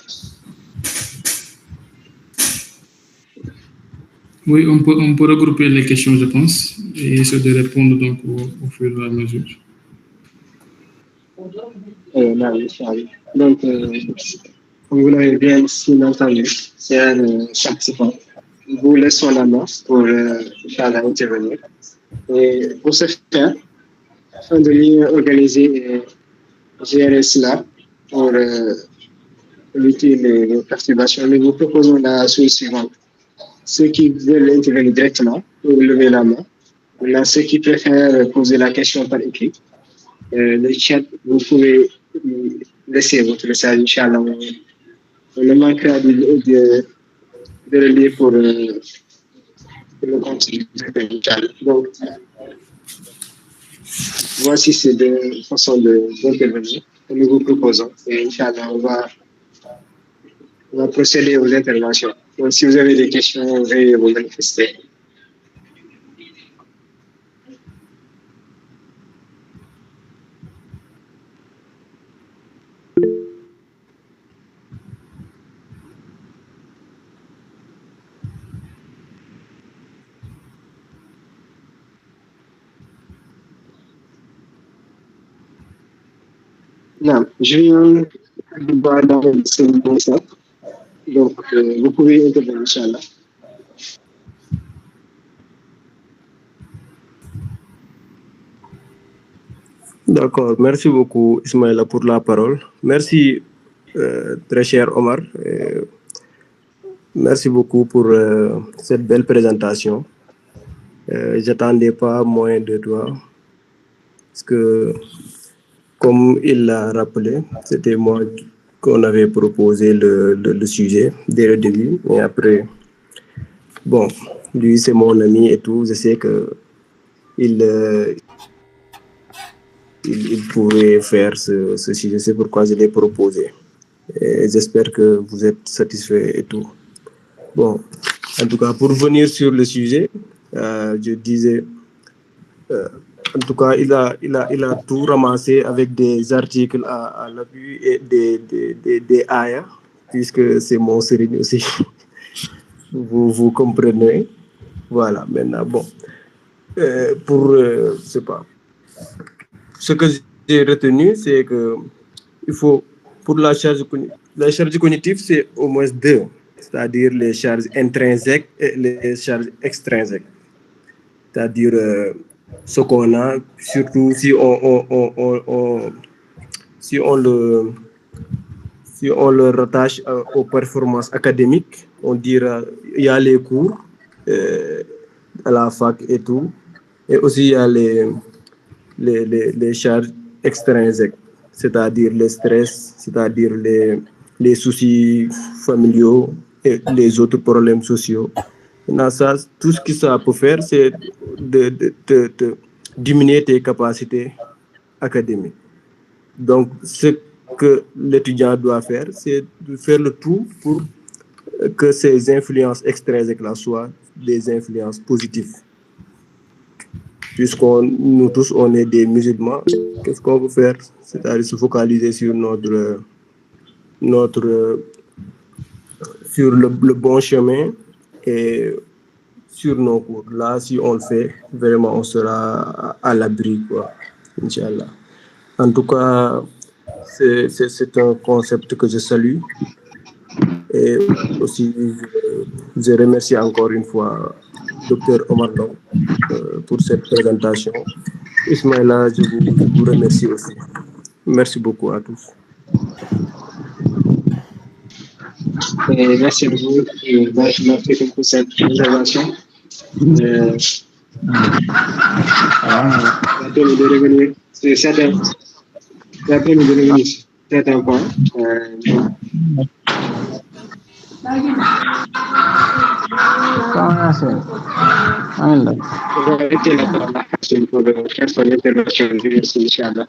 Oui, on peut regrouper les questions, je pense, et essayer de répondre donc au fur et à mesure. Donc, comme vous l'avez bien entendu, c'est un participant. Vous laissons la main pour intervenir. Et pour ce faire, afin de mieux organiser et gérer cela pour éviter les perturbations, nous vous proposons la suite suivante. Ceux qui veulent intervenir directement, pour lever la main. Maintenant, ceux qui préfèrent poser la question par écrit, le chat, vous pouvez laisser votre message, Inch'Allah, On ne manquera de le lire pour le contenu. Donc, voici ces deux façons d'intervenir que nous vous proposons. Et Inch'Allah, on va procéder aux interventions. Donc, si vous avez des questions, veuillez vous manifester. Non, je viens de voir dans le ça. Donc, vous pouvez intervenir, Inch'Allah. D'accord, merci beaucoup Ismaïla pour la parole. Merci très cher Omar. Merci beaucoup pour cette belle présentation. J'attendais pas moins de toi parce que comme il l'a rappelé, c'était moi qu'on avait proposé le sujet dès le début. Et après, bon, lui c'est mon ami et tout. Je sais que il pourrait faire ce sujet. C'est pourquoi je l'ai proposé. Et j'espère que vous êtes satisfait et tout. Bon, en tout cas, pour revenir sur le sujet, je disais, en tout cas, il a tout ramassé avec des articles à l'appui et des ayats, puisque c'est mon sérigne aussi. vous comprenez. Voilà, maintenant, bon. Je sais pas. Ce que j'ai retenu, c'est que il faut, pour la charge cognitive, c'est au moins deux, c'est-à-dire les charges intrinsèques et les charges extrinsèques. C'est-à-dire ce qu'on a, surtout si on le rattache aux performances académiques, on dira il y a les cours à la fac et tout, et aussi il y a les charges extrinsèques, c'est-à-dire les stress, c'est-à-dire les soucis familiaux et les autres problèmes sociaux. Maintenant, ça, tout ce que ça peut faire, c'est de diminuer tes capacités académiques. Donc, ce que l'étudiant doit faire, c'est de faire le tout pour que ces influences extrinsèques-là soient des influences positives. Puisqu'on nous tous, on est des musulmans, qu'est-ce qu'on veut faire? C'est-à-dire se focaliser sur sur le bon chemin et sur nos cours. Là, si on le fait, vraiment, on sera à l'abri, quoi, Inch'Allah. En tout cas, c'est un concept que je salue. Et aussi, je remercie encore une fois Dr Omar Ndong pour cette présentation. Ismaïla, je vous remercie aussi. Merci beaucoup à tous. Et merci à vous. Merci pour cette intervention. Ça permet de revenir sur certains points. On va arrêter la question pour faire son intervention. Merci, Inch'Allah.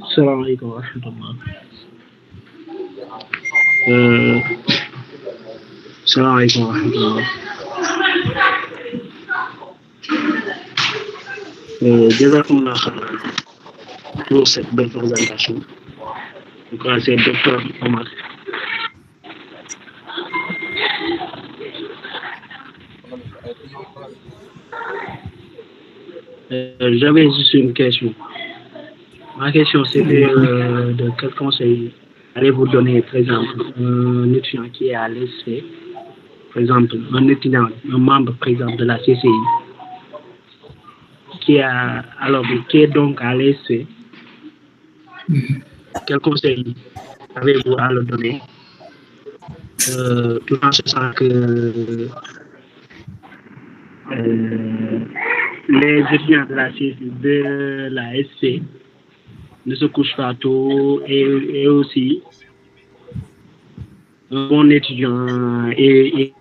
Assalamu alaikum wa rahmatullah. Assalamu alaikum wa rahmatullah. Jazakumullah khairan pour cette belle présentation. Donc, c'est Dr Omar. J'avais juste une question. Ma question, c'était de quel conseil allez-vous donner, par exemple, un étudiant qui est à l'ESC, par exemple, un étudiant, un membre, par exemple, de la CCI, qui est donc à l'ESC, quel conseil avez-vous à le donner, tout en sachant que les étudiants de la SC ne se couchent pas tôt et aussi un bon étudiant et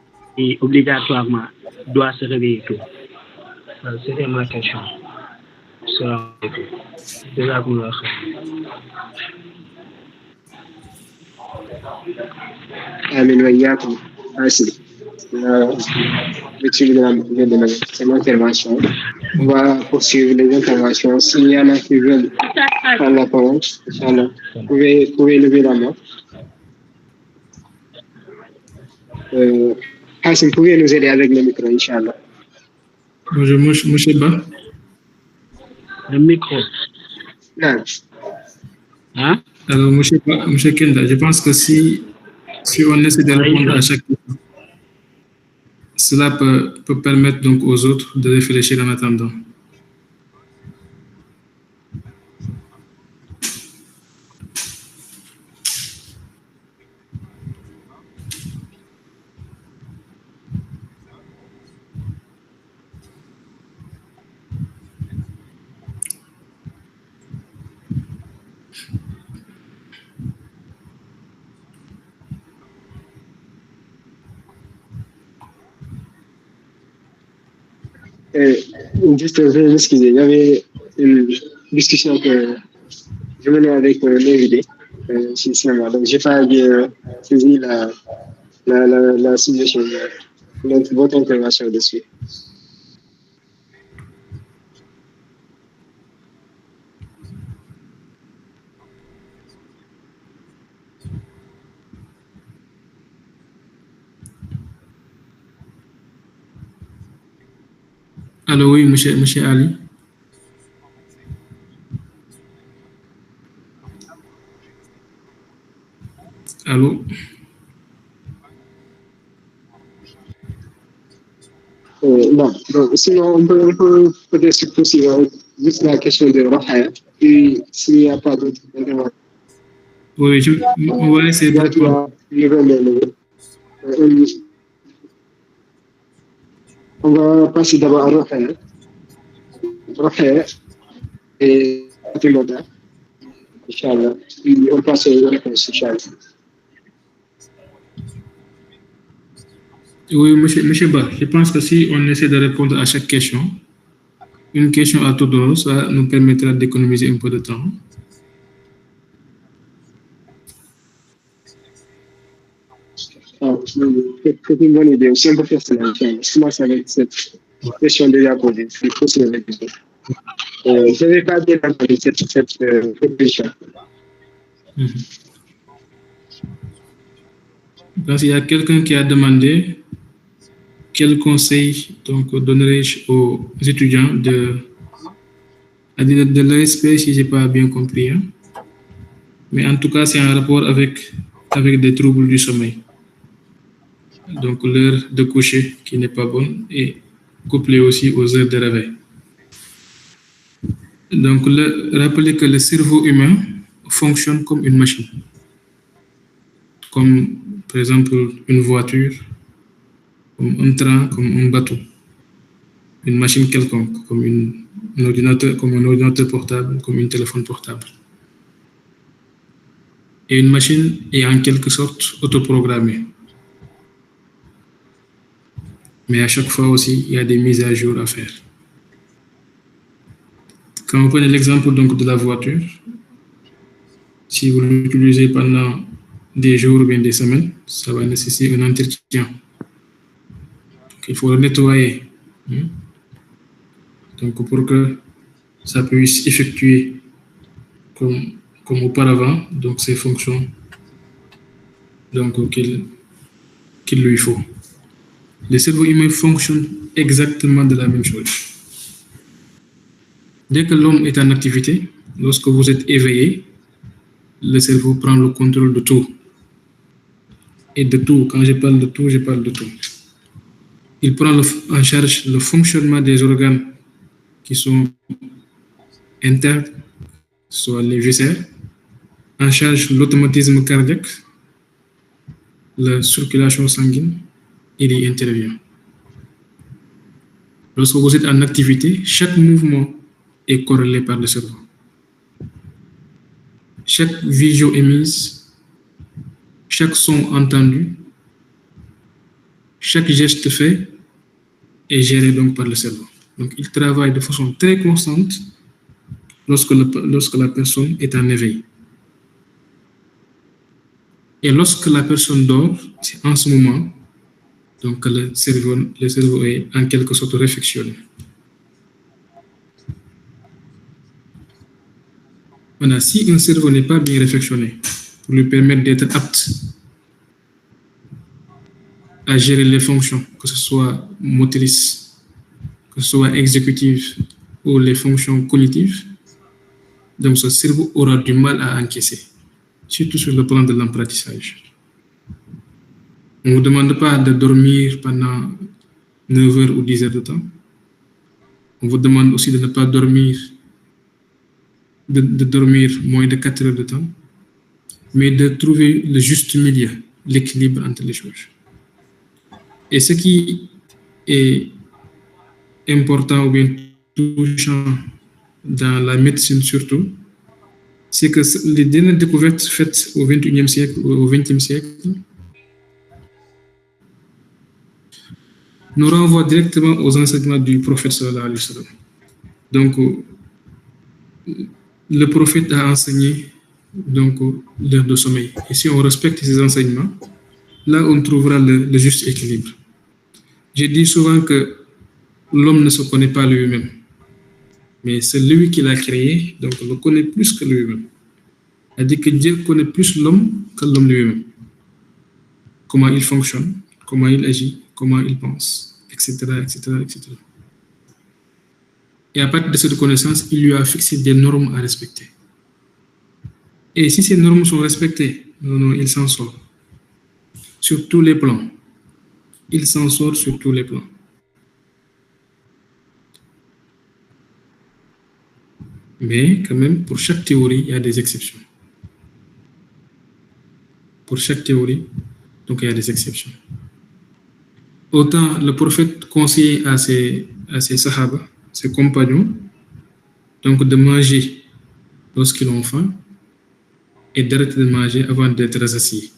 obligatoirement doit se réveiller tôt. C'était ma question. Amin wa iyyakum. Merci. C'est mon intervention. On va poursuivre les interventions. S'il y en a qui veulent prendre la parole, Inch'Allah, vous pouvez lever la main. Hassim, pouvez nous aider avec le micro, Inch'Allah. Bonjour, monsieur Ba. Le micro. Non. Hein? Alors, monsieur Kenda, je pense que si on essaie de répondre à chaque question, cela peut permettre donc aux autres de réfléchir en attendant. Juste, je vais m'excuser. Il y avait une discussion que je menais avec l'invité, donc j'ai pas bien saisi la situation, votre intervention dessus. Alors oui, monsieur Ali. Allô? Non, donc, sinon on peut peut-être poursuivre juste la question de Rahaya, puis s'il n'y a pas d'autres interventions. Oui, on va essayer de répondre. On va passer d'abord à Rahaya. Rahaya et Fatimata, Inch'Allah. Puis on passe aux réponses, Inch'Allah. Oui, monsieur Ba, je pense que si on essaie de répondre à chaque question, une question à tour de rôle, ça nous permettra d'économiser un peu de temps. C'est une bonne idée. Si on peut faire cela, je commence avec cette question déjà posée. Je ne vais pas bien entendu cette proposition. Donc, il y a quelqu'un qui a demandé quel conseil donc donnerais-je aux étudiants de l'ESP, si je n'ai pas bien compris. Hein? Mais en tout cas, c'est en rapport avec des troubles du sommeil. Donc, l'heure de coucher qui n'est pas bonne et couplée aussi aux heures de réveil. Donc, rappelez que le cerveau humain fonctionne comme une machine. Comme, par exemple, une voiture, comme un train, comme un bateau. Une machine quelconque, comme un ordinateur portable, comme un téléphone portable. Et une machine est en quelque sorte autoprogrammée. Mais à chaque fois aussi, il y a des mises à jour à faire. Quand vous prenez l'exemple donc de la voiture, si vous l'utilisez pendant des jours ou bien des semaines, ça va nécessiter un entretien. Donc, il faut le nettoyer. Donc, pour que ça puisse effectuer comme auparavant, donc ces fonctions donc, qu'il lui faut. Le cerveau humain fonctionne exactement de la même chose. Dès que l'homme est en activité, lorsque vous êtes éveillé, le cerveau prend le contrôle de tout. Et de tout, quand je parle de tout, je parle de tout. Il prend en charge le fonctionnement des organes qui sont internes, soit les viscères, en charge de l'automatisme cardiaque, la circulation sanguine, il y intervient. Lorsque vous êtes en activité, chaque mouvement est corrélé par le cerveau. Chaque vision émise, chaque son entendu, chaque geste fait est géré donc par le cerveau. Donc, il travaille de façon très constante lorsque la personne est en éveil. Et lorsque la personne dort, c'est en ce moment donc, le cerveau est en quelque sorte réflexionné. Maintenant, si un cerveau n'est pas bien réflexionné pour lui permettre d'être apte à gérer les fonctions, que ce soit motrices, que ce soit exécutives ou les fonctions cognitives, donc ce cerveau aura du mal à encaisser, surtout sur le plan de l'apprentissage. On ne vous demande pas de dormir pendant 9 heures ou 10 heures de temps. On vous demande aussi de ne pas dormir, de dormir moins de 4 heures de temps, mais de trouver le juste milieu, l'équilibre entre les choses. Et ce qui est important ou bien touchant dans la médecine surtout, c'est que les dernières découvertes faites au XXIe siècle ou au XXe siècle nous renvoient directement aux enseignements du prophète sallallahu alayhi wa sallam. Donc, le prophète a enseigné donc l'heure de sommeil. Et si on respecte ces enseignements, là on trouvera le juste équilibre. Je dis souvent que l'homme ne se connaît pas lui-même, mais c'est lui qui l'a créé, donc le connaît plus que lui-même. C'est-à-dire que Dieu connaît plus l'homme que l'homme lui-même. Comment il fonctionne, comment il agit, comment il pense, etc., etc., etc. Et à partir de cette connaissance, il lui a fixé des normes à respecter. Et si ces normes sont respectées, non, il s'en sort. Sur tous les plans. Il s'en sort sur tous les plans. Mais quand même, pour chaque théorie, il y a des exceptions. Pour chaque théorie, donc il y a des exceptions. Autant le prophète conseillait à ses sahaba, ses compagnons, donc de manger lorsqu'ils ont faim et d'arrêter de manger avant d'être rassasiés.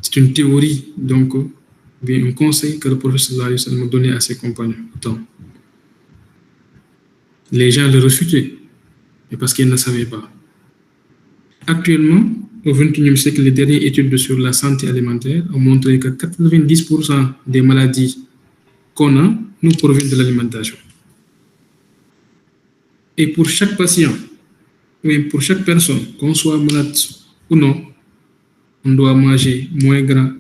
C'est une théorie, donc, bien un conseil que le prophète sallallahu alayhi wa sallam donnait à ses compagnons. Autant. Les gens le refutaient, mais parce qu'ils ne savaient pas. Actuellement, au XXIe siècle, les dernières études sur la santé alimentaire ont montré que 90% des maladies qu'on a nous proviennent de l'alimentation. Et pour chaque patient, oui, pour chaque personne, qu'on soit malade ou non, on doit manger moins gras,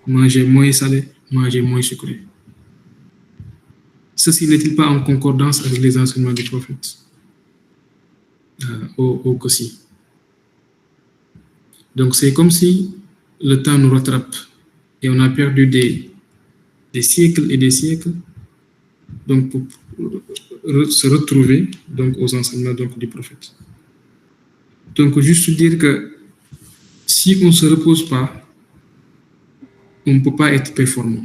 manger moins salé, manger moins sucré. Ceci n'est-il pas en concordance avec les enseignements du prophète au Kossi? Donc c'est comme si le temps nous rattrape et on a perdu des siècles et des siècles donc pour se retrouver donc aux enseignements donc, du prophète. Donc juste dire que si on ne se repose pas, on ne peut pas être performant.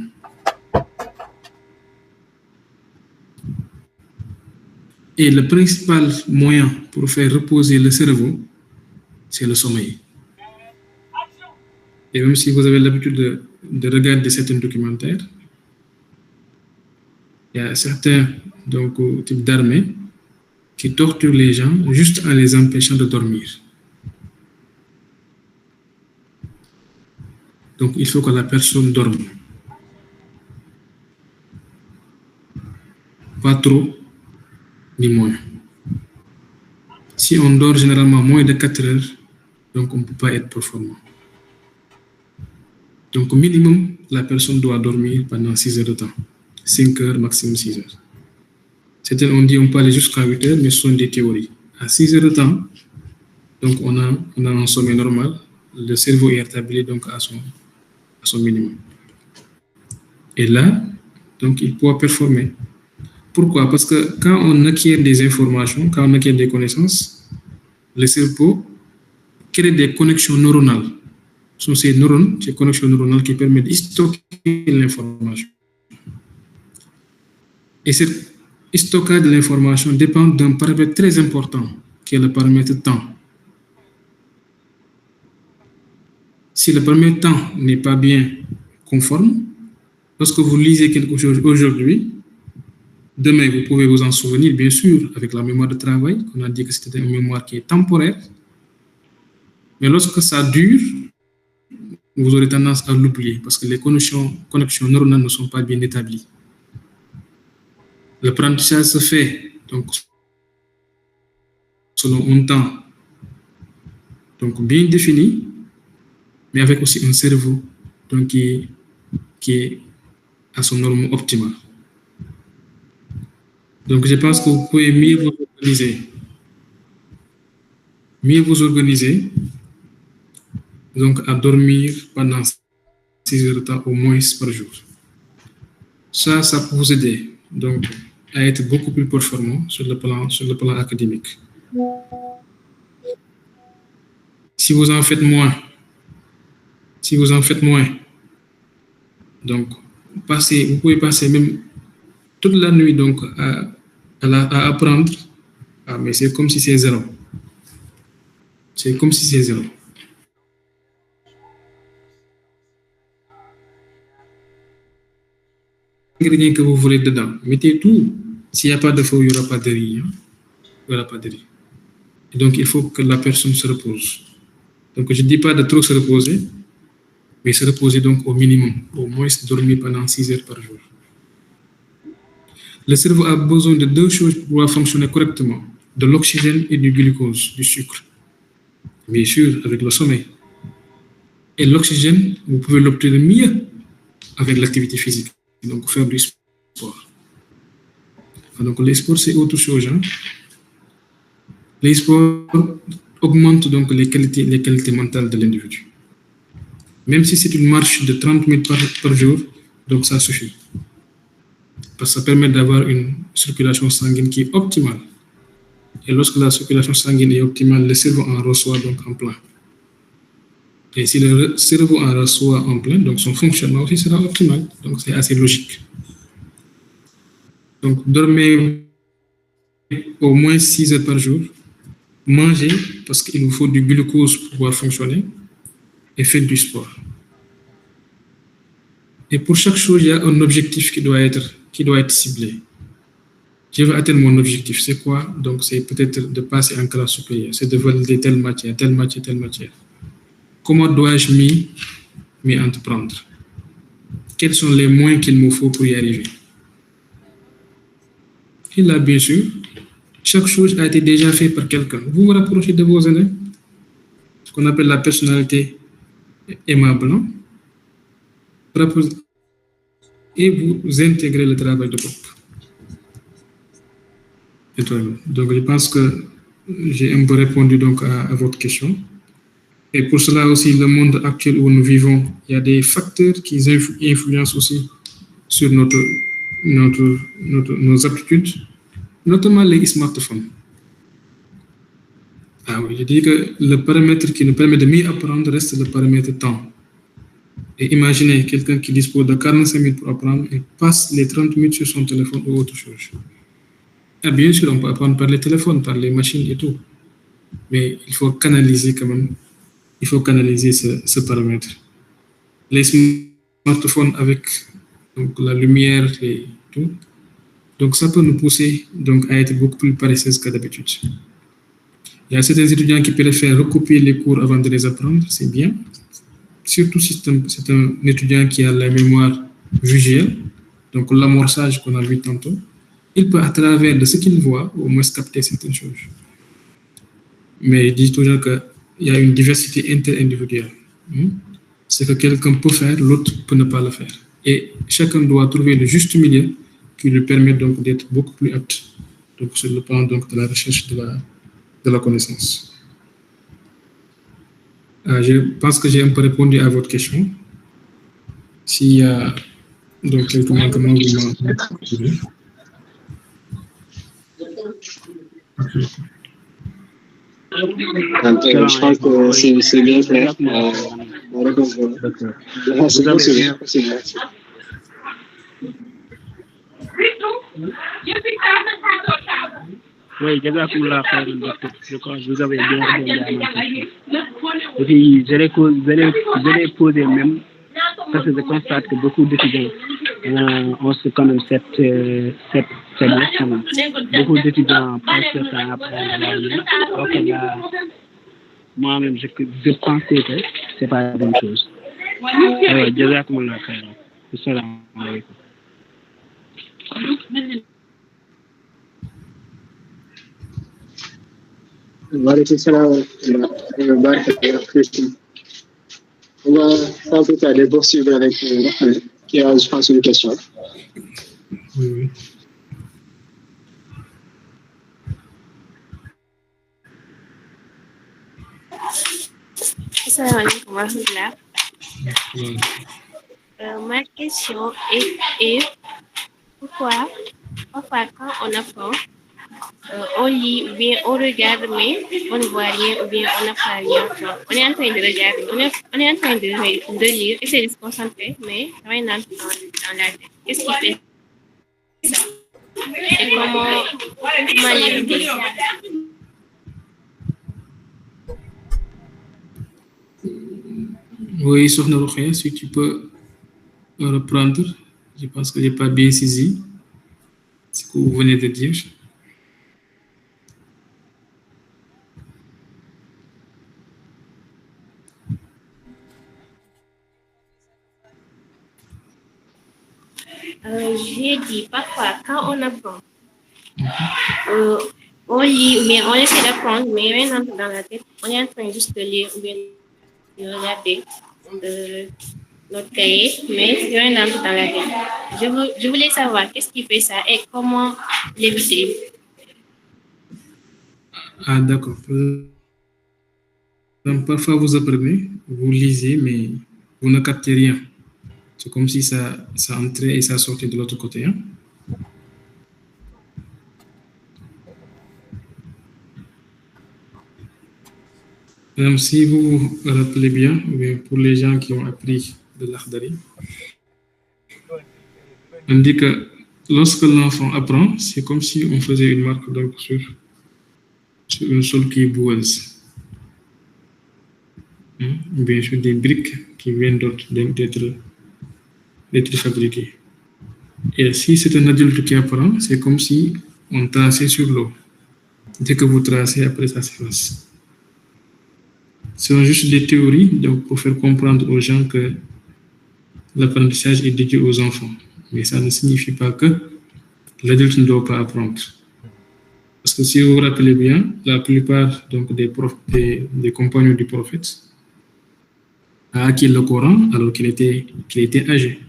Et le principal moyen pour faire reposer le cerveau, c'est le sommeil. Et même si vous avez l'habitude de regarder certains documentaires, il y a certains donc, types d'armées qui torturent les gens juste en les empêchant de dormir. Donc il faut que la personne dorme. Pas trop, ni moins. Si on dort généralement moins de 4 heures, donc on ne peut pas être performant. Donc au minimum, la personne doit dormir pendant 6 heures de temps. 5 heures, maximum 6 heures. Certains ont dit qu'on peut aller jusqu'à 8 heures, mais ce sont des théories. À 6 heures de temps, donc on a un sommeil normal, le cerveau est rétabli donc à son minimum. Et là, donc il pourra performer. Pourquoi? Parce que quand on acquiert des informations, quand on acquiert des connaissances, le cerveau crée des connexions neuronales. Ce sont ces neurones, ces connexions neuronales qui permettent de stocker l'information. Et ce stockage de l'information dépend d'un paramètre très important, qui est le paramètre temps. Si le paramètre temps n'est pas bien conforme, lorsque vous lisez quelque chose aujourd'hui, demain, vous pouvez vous en souvenir, bien sûr, avec la mémoire de travail. On a dit que c'était une mémoire qui est temporaire. Mais lorsque ça dure, vous aurez tendance à l'oublier parce que les connexions neuronales ne sont pas bien établies. L'apprentissage se fait donc, selon un temps donc, bien défini, mais avec aussi un cerveau donc, qui est à son norme optimale. Donc, je pense que vous pouvez mieux vous organiser, donc à dormir pendant 6 heures de temps au moins par jour. Ça peut vous aider donc, à être beaucoup plus performant sur le plan académique. Si vous en faites moins, donc vous pouvez passer même toute la nuit donc, à apprendre, mais c'est comme si c'est zéro. C'est comme si c'est zéro. Ingrédients que vous voulez dedans, mettez tout. S'il n'y a pas de feu, il n'y aura pas de riz. Il n'y aura pas de riz. Et donc, il faut que la personne se repose. Donc, je ne dis pas de trop se reposer, mais se reposer donc au minimum, au moins dormir pendant 6 heures par jour. Le cerveau a besoin de 2 choses pour pouvoir fonctionner correctement, de l'oxygène et du glucose, du sucre. Bien sûr, avec le sommeil. Et l'oxygène, vous pouvez l'obtenir mieux avec l'activité physique, donc faire du sport. Donc, les sports, c'est autre chose. Les sports augmentent donc les qualités mentales de l'individu. Même si c'est une marche de 30 minutes par jour, donc ça suffit. Parce que ça permet d'avoir une circulation sanguine qui est optimale. Et lorsque la circulation sanguine est optimale, le cerveau en reçoit donc en plein. Et si le cerveau en reçoit en plein, donc son fonctionnement aussi sera optimal. Donc c'est assez logique. Donc dormez au moins 6 heures par jour. Mangez parce qu'il vous faut du glucose pour pouvoir fonctionner. Et faites du sport. Et pour chaque chose, il y a un objectif qui doit être ciblé. Je veux atteindre mon objectif. C'est quoi? Donc, c'est peut-être de passer en classe supérieure. C'est de valider telle matière. Comment dois-je m'y entreprendre? Quels sont les moyens qu'il me faut pour y arriver? Et là, bien sûr, chaque chose a été déjà faite par quelqu'un. Vous vous rapprochez de vos élèves, ce qu'on appelle la personnalité aimable, et vous intégrez le travail de groupe. Donc, je pense que j'ai un peu répondu donc à votre question. Et pour cela aussi, le monde actuel où nous vivons, il y a des facteurs qui influencent aussi sur nos aptitudes, notamment les smartphones. Ah oui, je dis que le paramètre qui nous permet de mieux apprendre reste le paramètre temps. Et imaginez quelqu'un qui dispose de 45 minutes pour apprendre et passe les 30 minutes sur son téléphone ou autre chose. Ah, bien sûr, on peut apprendre par les téléphones, par les machines et tout. Mais il faut canaliser quand même. Il faut canaliser ce paramètre. Les smartphones avec donc, la lumière et tout. Donc, ça peut nous pousser donc, à être beaucoup plus paresseux que d'habitude. Il y a certains étudiants qui préfèrent recopier les cours avant de les apprendre, c'est bien. Surtout si c'est un étudiant qui a la mémoire visuelle, donc l'amorçage qu'on a vu tantôt, il peut à travers de ce qu'il voit au moins capter certaines choses. Mais je dis toujours qu'il y a une diversité interindividuelle. Ce que quelqu'un peut faire, l'autre peut ne pas le faire. Et chacun doit trouver le juste milieu qui lui permet donc d'être beaucoup plus apte donc, sur le plan donc, de la recherche de la connaissance. Je pense que j'ai un peu répondu à votre question. S'il y a donc quelques manquements, Donc, je pense que c'est bien clair. La réponse voilà. C'est bon, c'est bien. Oui, Jazakumullah khairan, docteur. Je crois que vous avez bien répondu à ma question. Et puis, je l'ai posé même parce que je constate que beaucoup d'étudiants ont quand même cette faiblesse quand même. Beaucoup d'étudiants passent leur temps à apprendre la langue, alors que là, moi-même, je pensais que c'est pas la même chose. Jazakumullah khairan. Assalamu alaikum. Waalaikum salam. On va sans plus tarder poursuivre avec Raphaël qui a, je pense, une question. Oui. Assalamu alaikum wa rahmatullah. Ma question est pourquoi parfois quand on apprend, on lit ou bien on regarde, mais on ne voit rien ou bien on n'apprend rien. Donc, on est en train de regarder, on est en train de lire, essayer de se concentrer, mais rien n'entre dans la tête. Qu'est-ce qui fait ça? Et comment l'éviter? Oui, Sokhna Rokhaya, si tu peux reprendre, je pense que je n'ai pas bien saisi ce que vous venez de dire. J'ai dit parfois quand on apprend, on lit ou bien on essaie d'apprendre, mais rien n'entre dans la tête. On est en train juste de lire ou bien de regarder notre cahier, mais rien n'entre dans la tête. Je voulais savoir qu'est-ce qui fait ça et comment l'éviter. Ah, d'accord. Donc, parfois, vous apprenez, vous lisez, mais vous ne captez rien. C'est comme si ça entrait et ça sortait de l'autre côté. Hein? Même si vous vous rappelez bien, pour les gens qui ont appris de l'Akhdari, on dit que lorsque l'enfant apprend, c'est comme si on faisait une marque donc, sur une sol qui est boueuse. Bien sûr, des briques qui viennent d'être fabriquées. Et si c'est un adulte qui apprend, c'est comme si on traçait sur l'eau. Dès que vous tracez, après ça s'efface. Ce sont juste des théories donc, pour faire comprendre aux gens que l'apprentissage est dédié aux enfants. Mais ça ne signifie pas que l'adulte ne doit pas apprendre. Parce que si vous vous rappelez bien, la plupart donc, des compagnons du prophète a acquis le Coran alors qu'il était âgé.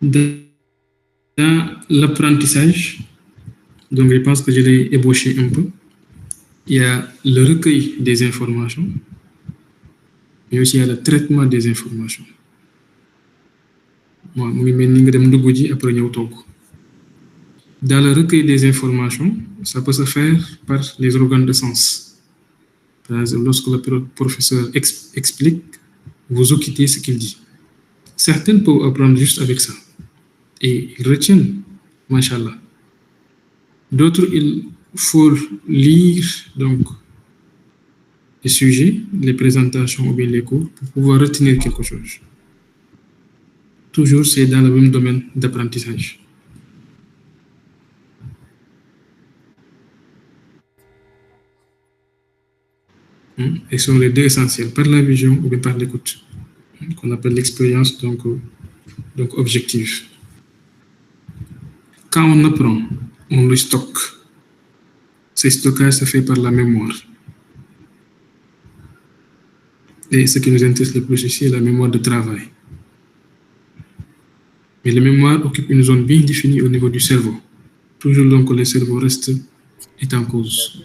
Dans l'apprentissage, donc je pense que je l'ai ébauché un peu, il y a le recueil des informations, mais aussi il y a le traitement des informations. Dans le recueil des informations, ça peut se faire par les organes de sens. Par exemple, lorsque le professeur explique, vous occupez ce qu'il dit. Certains peuvent apprendre juste avec ça. Et ils retiennent, machallah. D'autres, il faut lire donc, les sujets, les présentations ou bien les cours pour pouvoir retenir quelque chose. Toujours, c'est dans le même domaine d'apprentissage. Et ce sont les deux essentiels, par la vision ou bien par l'écoute, qu'on appelle l'expérience donc objective. Quand on apprend, on le stocke. Ce stockage se fait par la mémoire. Et ce qui nous intéresse le plus ici est la mémoire de travail. Mais la mémoire occupe une zone bien définie au niveau du cerveau. Toujours donc le cerveau est en cause.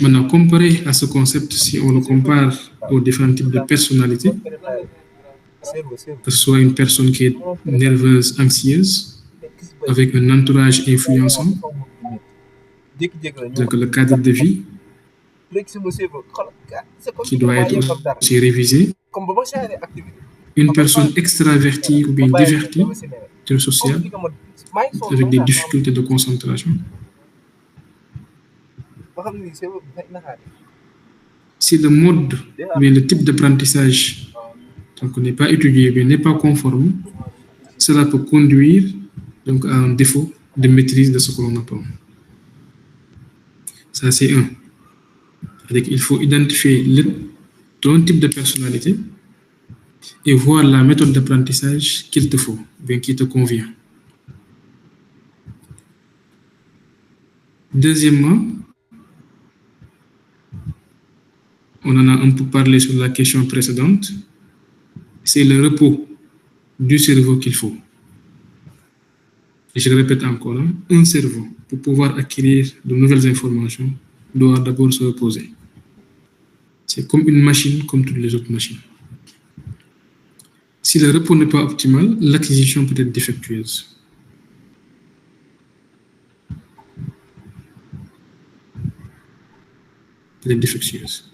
Maintenant, comparé à ce concept, si on le compare aux différents types de personnalités, que ce soit une personne qui est nerveuse, anxieuse, avec un entourage influençant, donc le cadre de vie qui doit être aussi révisé, une personne extravertie ou bien divertie, sociale, avec des difficultés de concentration. Si le mode, mais le type d'apprentissage donc n'est pas étudié, mais n'est pas conforme, cela peut conduire donc à un défaut de maîtrise de ce que l'on apprend. Ça, c'est un. C'est-à-dire qu'il faut identifier ton type de personnalité et voir la méthode d'apprentissage qu'il te faut, bien qui te convient. Deuxièmement, on en a un peu parlé sur la question précédente, c'est le repos du cerveau qu'il faut. Et je le répète encore, un cerveau, pour pouvoir acquérir de nouvelles informations, doit d'abord se reposer. C'est comme une machine, comme toutes les autres machines. Si le repos n'est pas optimal, l'acquisition peut être défectueuse. Peut-être défectueuse.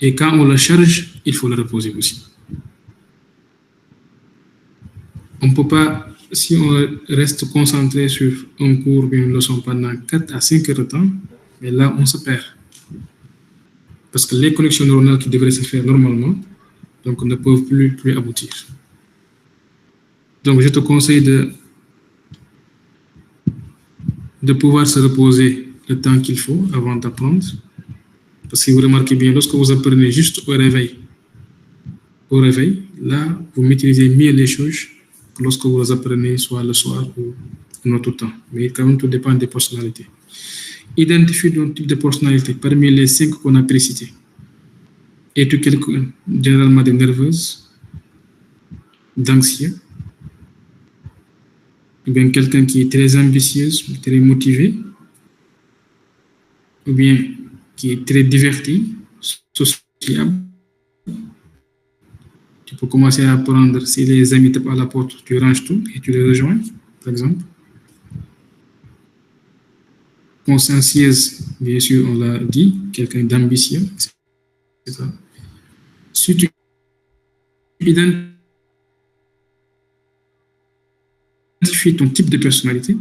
Et quand on la charge, il faut le reposer aussi. On ne peut pas, si on reste concentré sur un cours ou une leçon pendant 4 à 5 heures de temps, mais là, on se perd. Parce que les connexions neuronales qui devraient se faire normalement, donc ne peuvent plus aboutir. Donc, je te conseille de pouvoir se reposer le temps qu'il faut avant d'apprendre. Parce que vous remarquez bien, lorsque vous apprenez juste au réveil, là, vous maîtrisez mieux les choses que lorsque vous les apprenez soit le soir ou un autre temps. Mais quand même, tout dépend des personnalités. Identifie ton type de personnalité parmi les 5 qu'on a précités. Es-tu quelqu'un généralement de nerveuse, d'anxieux, ou bien quelqu'un qui est très ambitieuse, très motivé, ou bien qui est très diverti, sociable. Tu peux commencer à apprendre, si les amis tapent à la porte, tu ranges tout et tu les rejoins, par exemple. Consciencieuse, bien sûr, on l'a dit, quelqu'un d'ambitieux, etc. Si tu identifies ton type de personnalité,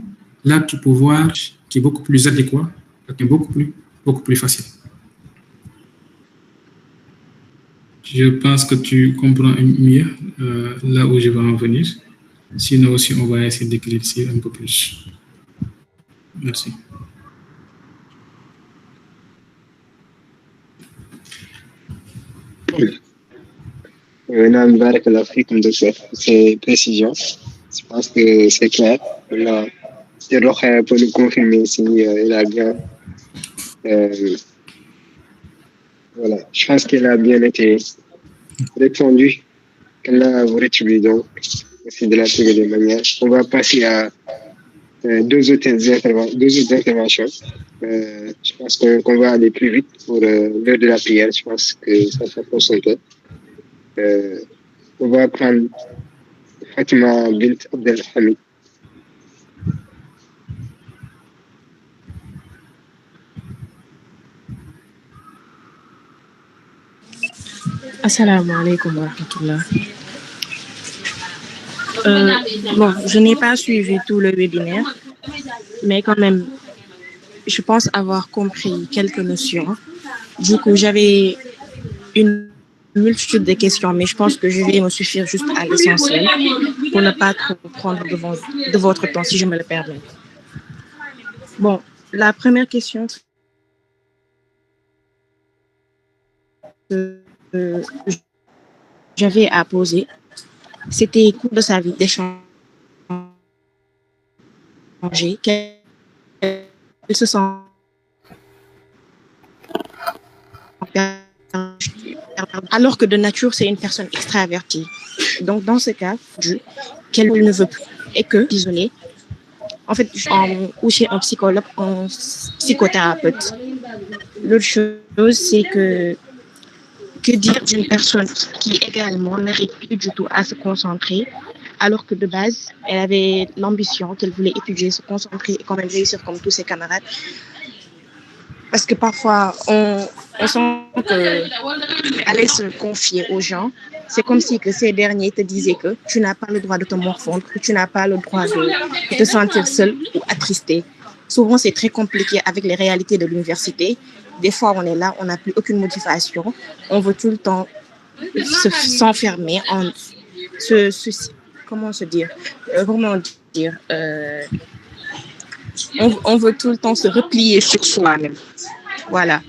là, tu peux voir qui est beaucoup plus adéquat, qui est beaucoup plus facile. Je pense que tu comprends mieux là où je vais en venir. Sinon aussi, on va essayer d'éclaircir un peu plus. Merci. Madame Barakallah Fikoum, docteur, ces précisions. Je pense que c'est clair. Là, Rokhaya peut nous confirmer s'il a bien. Voilà, je pense qu'elle a bien été répondue. Qu'elle a rétribué donc aussi de la plus belle manière. On va passer à deux autres interventions. Je pense qu'on va aller plus vite pour l'heure de la prière. Je pense que ça fait pour son temps. On va prendre Fatima Bint Abdelhamid. Assalamu alaikum wa rahmatullah. Bon, je n'ai pas suivi tout le webinaire, mais quand même, je pense avoir compris quelques notions. Du coup, j'avais une multitude de questions, mais je pense que je vais me suffire juste à l'essentiel pour ne pas trop prendre de votre temps, si je me le permets. Bon, la première question que j'avais à poser, c'était au cours de sa vie d'échanger, qu'elle se sent alors que de nature, c'est une personne extravertie. Donc, dans ce cas, qu'elle ne veut plus et que, désolé, en fait, ou chez un psychologue, un psychothérapeute. L'autre chose, c'est que Que dire d'une personne qui également n'arrive plus du tout à se concentrer, alors que de base, elle avait l'ambition qu'elle voulait étudier, se concentrer et quand même réussir comme tous ses camarades. Parce que parfois, on sent qu'aller se confier aux gens, c'est comme si que ces derniers te disaient que tu n'as pas le droit de te morfondre, que tu n'as pas le droit de te sentir seul ou attristé. Souvent, c'est très compliqué avec les réalités de l'université. Des fois, on est là, on n'a plus aucune motivation. On veut tout le temps s'enfermer comment se dire, on veut tout le temps se replier sur soi-même. Voilà.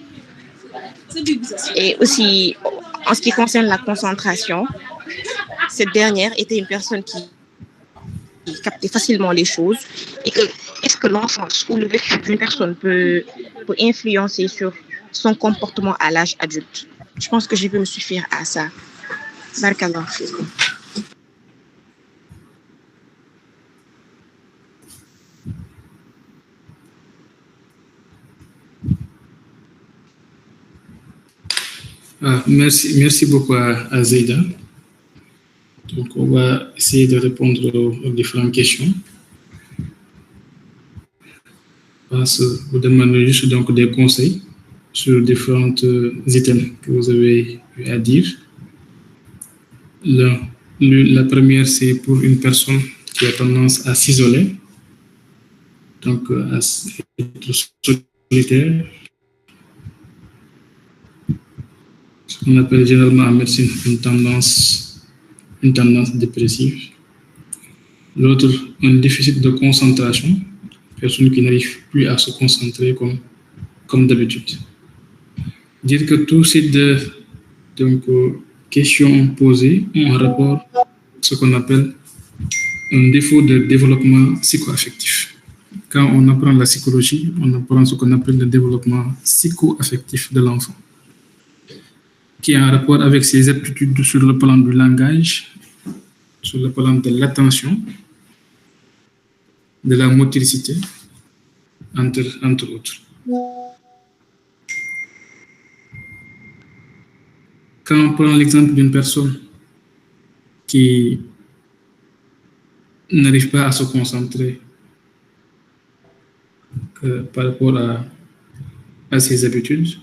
Et aussi, en ce qui concerne la concentration, cette dernière était une personne qui captait facilement les choses. Et que, est-ce que l'enfance ou le vécu d'une personne peut influencer sur son comportement à l'âge adulte? Je pense que je peux me suffire à ça. Barakallah. Merci beaucoup à Zeida. Donc, on va essayer de répondre aux différentes questions. Vous demandez juste donc des conseils sur différents items que vous avez eu à dire. La première, c'est pour une personne qui a tendance à s'isoler, donc à être solitaire. Ce qu'on appelle généralement en médecine une tendance dépressive. L'autre, un déficit de concentration, personne qui n'arrive plus à se concentrer comme d'habitude. Dire que tous ces questions posées ont un rapport avec ce qu'on appelle un défaut de développement psycho-affectif. Quand on apprend la psychologie, on apprend ce qu'on appelle le développement psycho-affectif de l'enfant, qui a un rapport avec ses aptitudes sur le plan du langage, sur le plan de l'attention, de la motricité, entre autres. Quand on prend l'exemple d'une personne qui n'arrive pas à se concentrer par rapport à ses habitudes,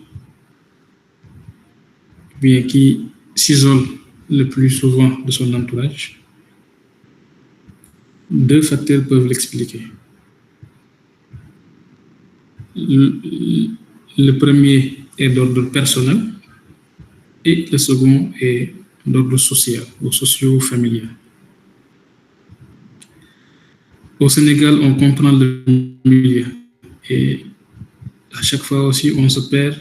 bien qui s'isole le plus souvent de son entourage, deux facteurs peuvent l'expliquer. Le premier est d'ordre personnel et le second est d'ordre social ou socio-familial. Au Sénégal, on comprend le milieu et à chaque fois aussi, on se perd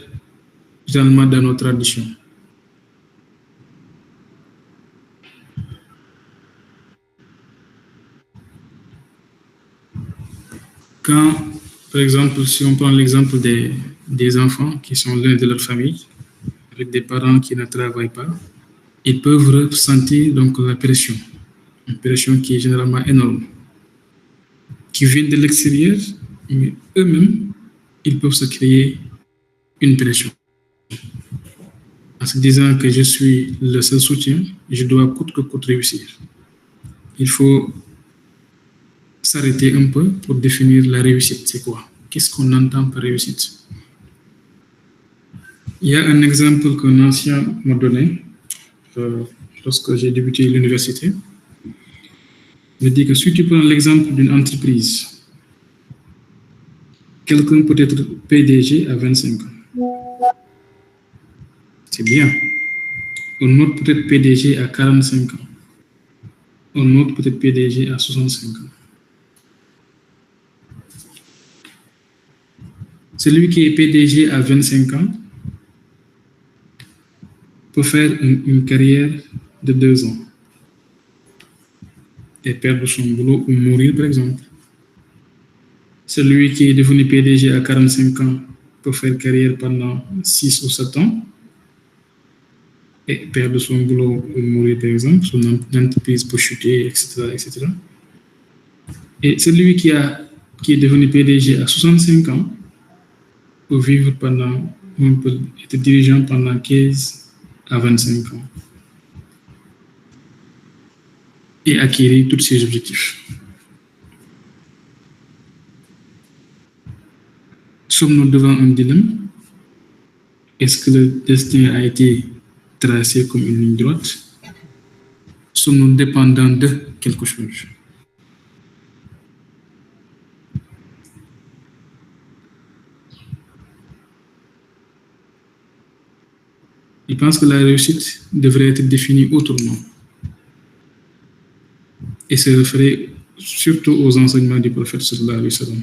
généralement dans nos traditions. Quand, par exemple, si on prend l'exemple des enfants qui sont l'un de leur famille, avec des parents qui ne travaillent pas, ils peuvent ressentir donc la pression, une pression qui est généralement énorme, qui vient de l'extérieur, mais eux-mêmes, ils peuvent se créer une pression. En se disant que je suis le seul soutien, je dois coûte que coûte réussir. Il faut s'arrêter un peu pour définir la réussite. C'est quoi? Qu'est-ce qu'on entend par réussite? Il y a un exemple qu'un ancien m'a donné lorsque j'ai débuté l'université. Il dit que si tu prends l'exemple d'une entreprise, quelqu'un peut être PDG à 25 ans. C'est bien. Un autre peut être PDG à 45 ans. Un autre peut être PDG à 65 ans. Celui qui est PDG à 25 ans peut faire une carrière de 2 ans et perdre son boulot ou mourir, par exemple. Celui qui est devenu PDG à 45 ans peut faire carrière pendant 6 ou 7 ans et perdre son boulot ou mourir, par exemple. Son entreprise peut chuter, etc., etc. Et celui qui est devenu PDG à 65 ans peut vivre être dirigeant pendant 15 à 25 ans et acquérir tous ses objectifs. Sommes-nous devant un dilemme? Est-ce que le destin a été tracé comme une ligne droite? Sommes-nous dépendants de quelque chose? Je pense que la réussite devrait être définie autrement et se référer surtout aux enseignements du prophète sallallahu alayhi wa sallam.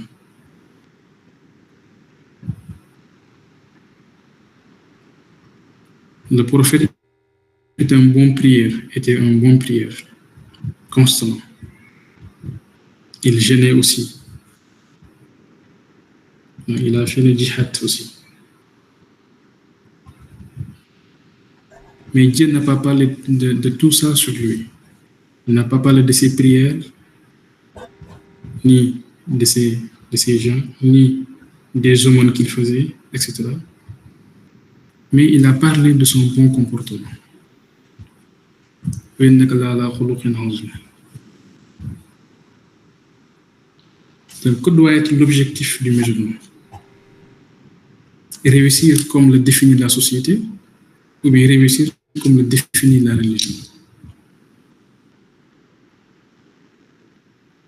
Le prophète était un bon prière, constant. Il jeûnait aussi. Il a fait le djihad aussi. Mais Dieu n'a pas parlé de tout ça sur lui. Il n'a pas parlé de ses prières, ni de ses gens, ni des aumônes qu'il faisait, etc. Mais il a parlé de son bon comportement. Donc, que doit être l'objectif du musulman? Réussir comme le définit la société, ou bien réussir comme le définit la religion?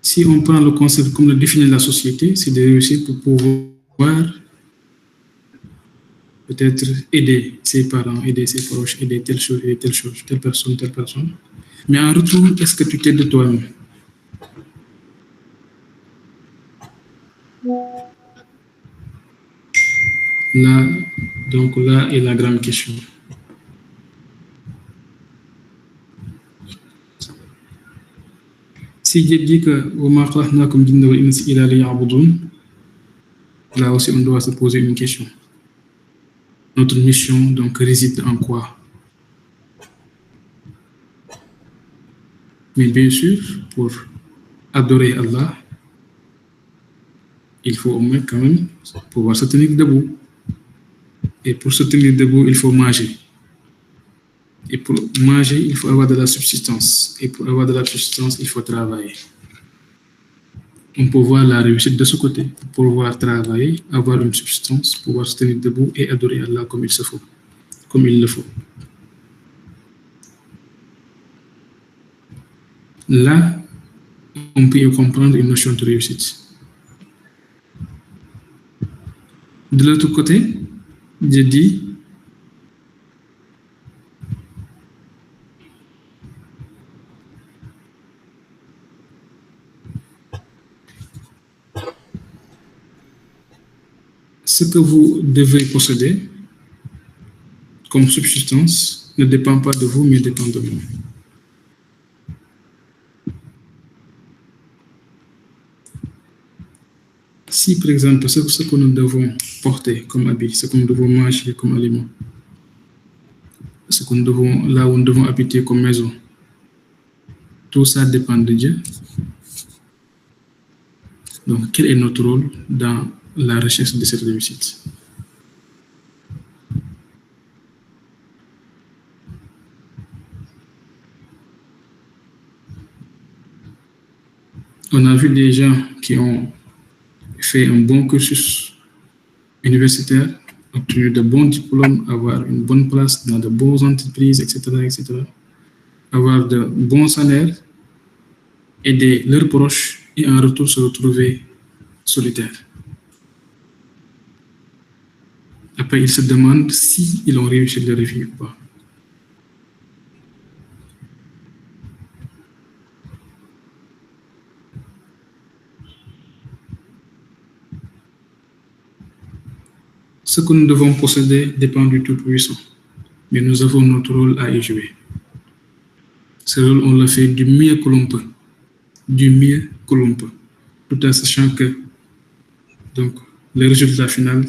Si on prend le concept comme le définit la société, c'est de réussir pour pouvoir peut-être aider ses parents, aider ses proches, aider telle chose, telle personne. Mais en retour, est-ce que tu t'aides de toi-même? Là est la grande question. Si Dieu dit que là aussi on doit se poser une question. Notre mission donc réside en quoi? Mais bien sûr, pour adorer Allah, il faut au moins quand même pouvoir se tenir debout. Et pour se tenir debout, il faut manger. Et pour manger, il faut avoir de la subsistance. Et pour avoir de la subsistance, il faut travailler. On peut voir la réussite de ce côté. Pour pouvoir travailler, avoir une subsistance, pouvoir se tenir debout et adorer Allah comme il le faut. Là, on peut y comprendre une notion de réussite. De l'autre côté, Dieu dit ce que vous devez posséder comme subsistance ne dépend pas de vous, mais dépend de moi. Si, par exemple, ce que nous devons porter comme habit, ce que nous devons manger comme aliment, là où nous devons habiter comme maison, tout ça dépend de Dieu. Donc, quel est notre rôle dans la recherche de cette réussite? On a vu des gens qui ont fait un bon cursus universitaire, obtenu de bons diplômes, avoir une bonne place dans de bonnes entreprises, etc., avoir de bons salaires, aider leurs proches et en retour se retrouver solitaires. Après, ils se demandent s'ils ont réussi leur vie ou pas. Ce que nous devons posséder dépend du Tout-Puissant, mais nous avons notre rôle à y jouer. Ce rôle, on le fait du mieux que l'on peut, tout en sachant que donc, le résultat final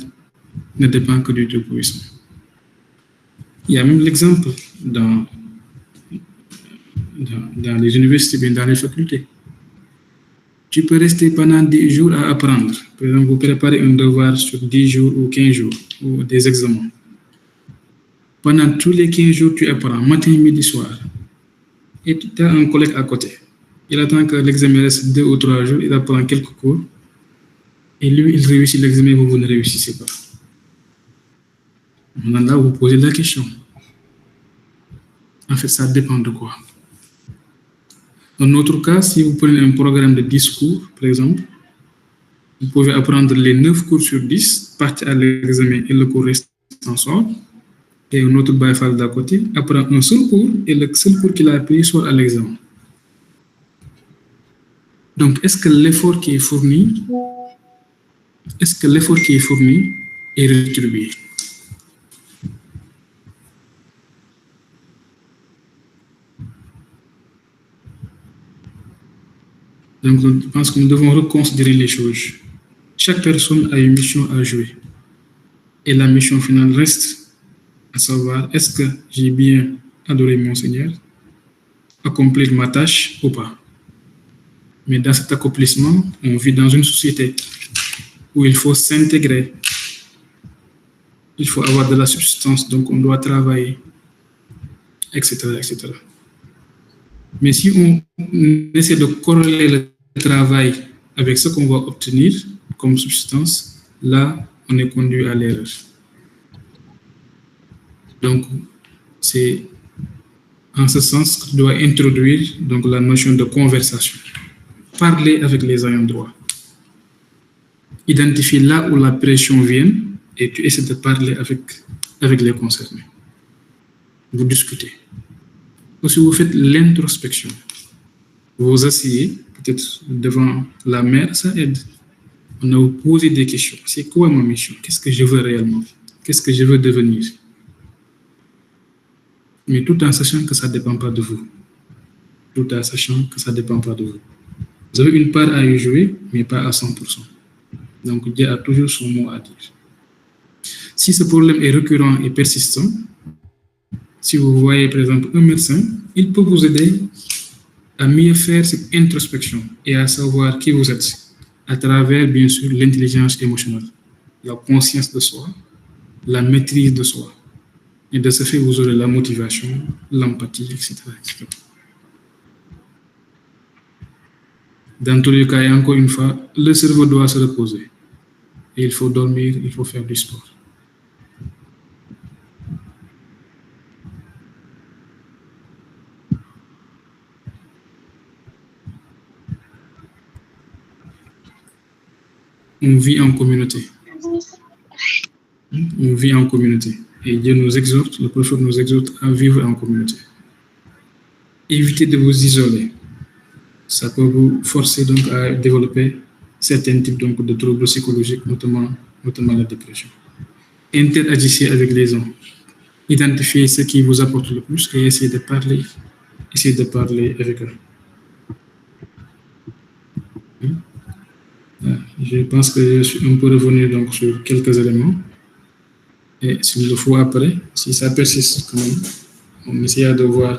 ne dépend que du Tout-Puissant. Il y a même l'exemple dans les universités, bien dans les facultés. Tu peux rester pendant 10 jours à apprendre. Par exemple, vous préparez un devoir sur 10 jours ou 15 jours, ou des examens. pendant tous les 15 jours, tu apprends matin, midi, soir. Et tu as un collègue à côté. Il attend que l'examen reste 2 ou 3 jours, il apprend quelques cours. Et lui, il réussit l'examen, vous ne réussissez pas. Maintenant, là, vous posez la question. En fait, ça dépend de quoi. Dans notre cas, si vous prenez un programme de 10 cours, par exemple, vous pouvez apprendre les 9 cours sur 10, partir à l'examen et le cours restant sort. Et un autre baïfal d'à côté apprend un seul cours et le seul cours qu'il a appris sort à l'examen. Donc, est-ce que l'effort qui est fourni est rétribué? Donc, je pense que nous devons reconsidérer les choses. Chaque personne a une mission à jouer. Et la mission finale reste à savoir, est-ce que j'ai bien adoré mon Seigneur, accomplir ma tâche ou pas? Mais dans cet accomplissement, on vit dans une société où il faut s'intégrer. Il faut avoir de la substance, donc on doit travailler, etc., etc. Mais si on essaie de corréler le travail avec ce qu'on va obtenir comme substance, là, on est conduit à l'erreur. Donc, c'est en ce sens que tu dois introduire donc, la notion de conversation. Parler avec les ayants droit. Identifier là où la pression vient et tu essaies de parler avec les concernés. Vous discutez. Aussi, vous faites l'introspection. Vous vous asseyez, peut-être devant la mer, ça aide. On a vous posé des questions. C'est quoi ma mission? Qu'est-ce que je veux réellement? Qu'est-ce que je veux devenir? Mais tout en sachant que ça ne dépend pas de vous. Tout en sachant que ça ne dépend pas de vous. Vous avez une part à y jouer, mais pas à 100%. Donc, Dieu a toujours son mot à dire. Si ce problème est récurrent et persistant, si vous voyez par exemple un médecin, il peut vous aider à mieux faire cette introspection et à savoir qui vous êtes à travers, bien sûr, l'intelligence émotionnelle, la conscience de soi, la maîtrise de soi. Et de ce fait, vous aurez la motivation, l'empathie, etc., etc. Dans tous les cas, et encore une fois, le cerveau doit se reposer. Et il faut dormir, il faut faire du sport. On vit en communauté. On vit en communauté. Et Dieu nous exhorte, le prophète nous exhorte à vivre en communauté. Évitez de vous isoler. Ça peut vous forcer donc à développer certains types donc, de troubles psychologiques, notamment la dépression. Interagissez avec les gens. Identifiez ce qui vous apporte le plus et essayez de parler avec eux. Je pense que on peut revenir donc sur quelques éléments. Et s'il le faut après, si ça persiste quand même, on essaiera de voir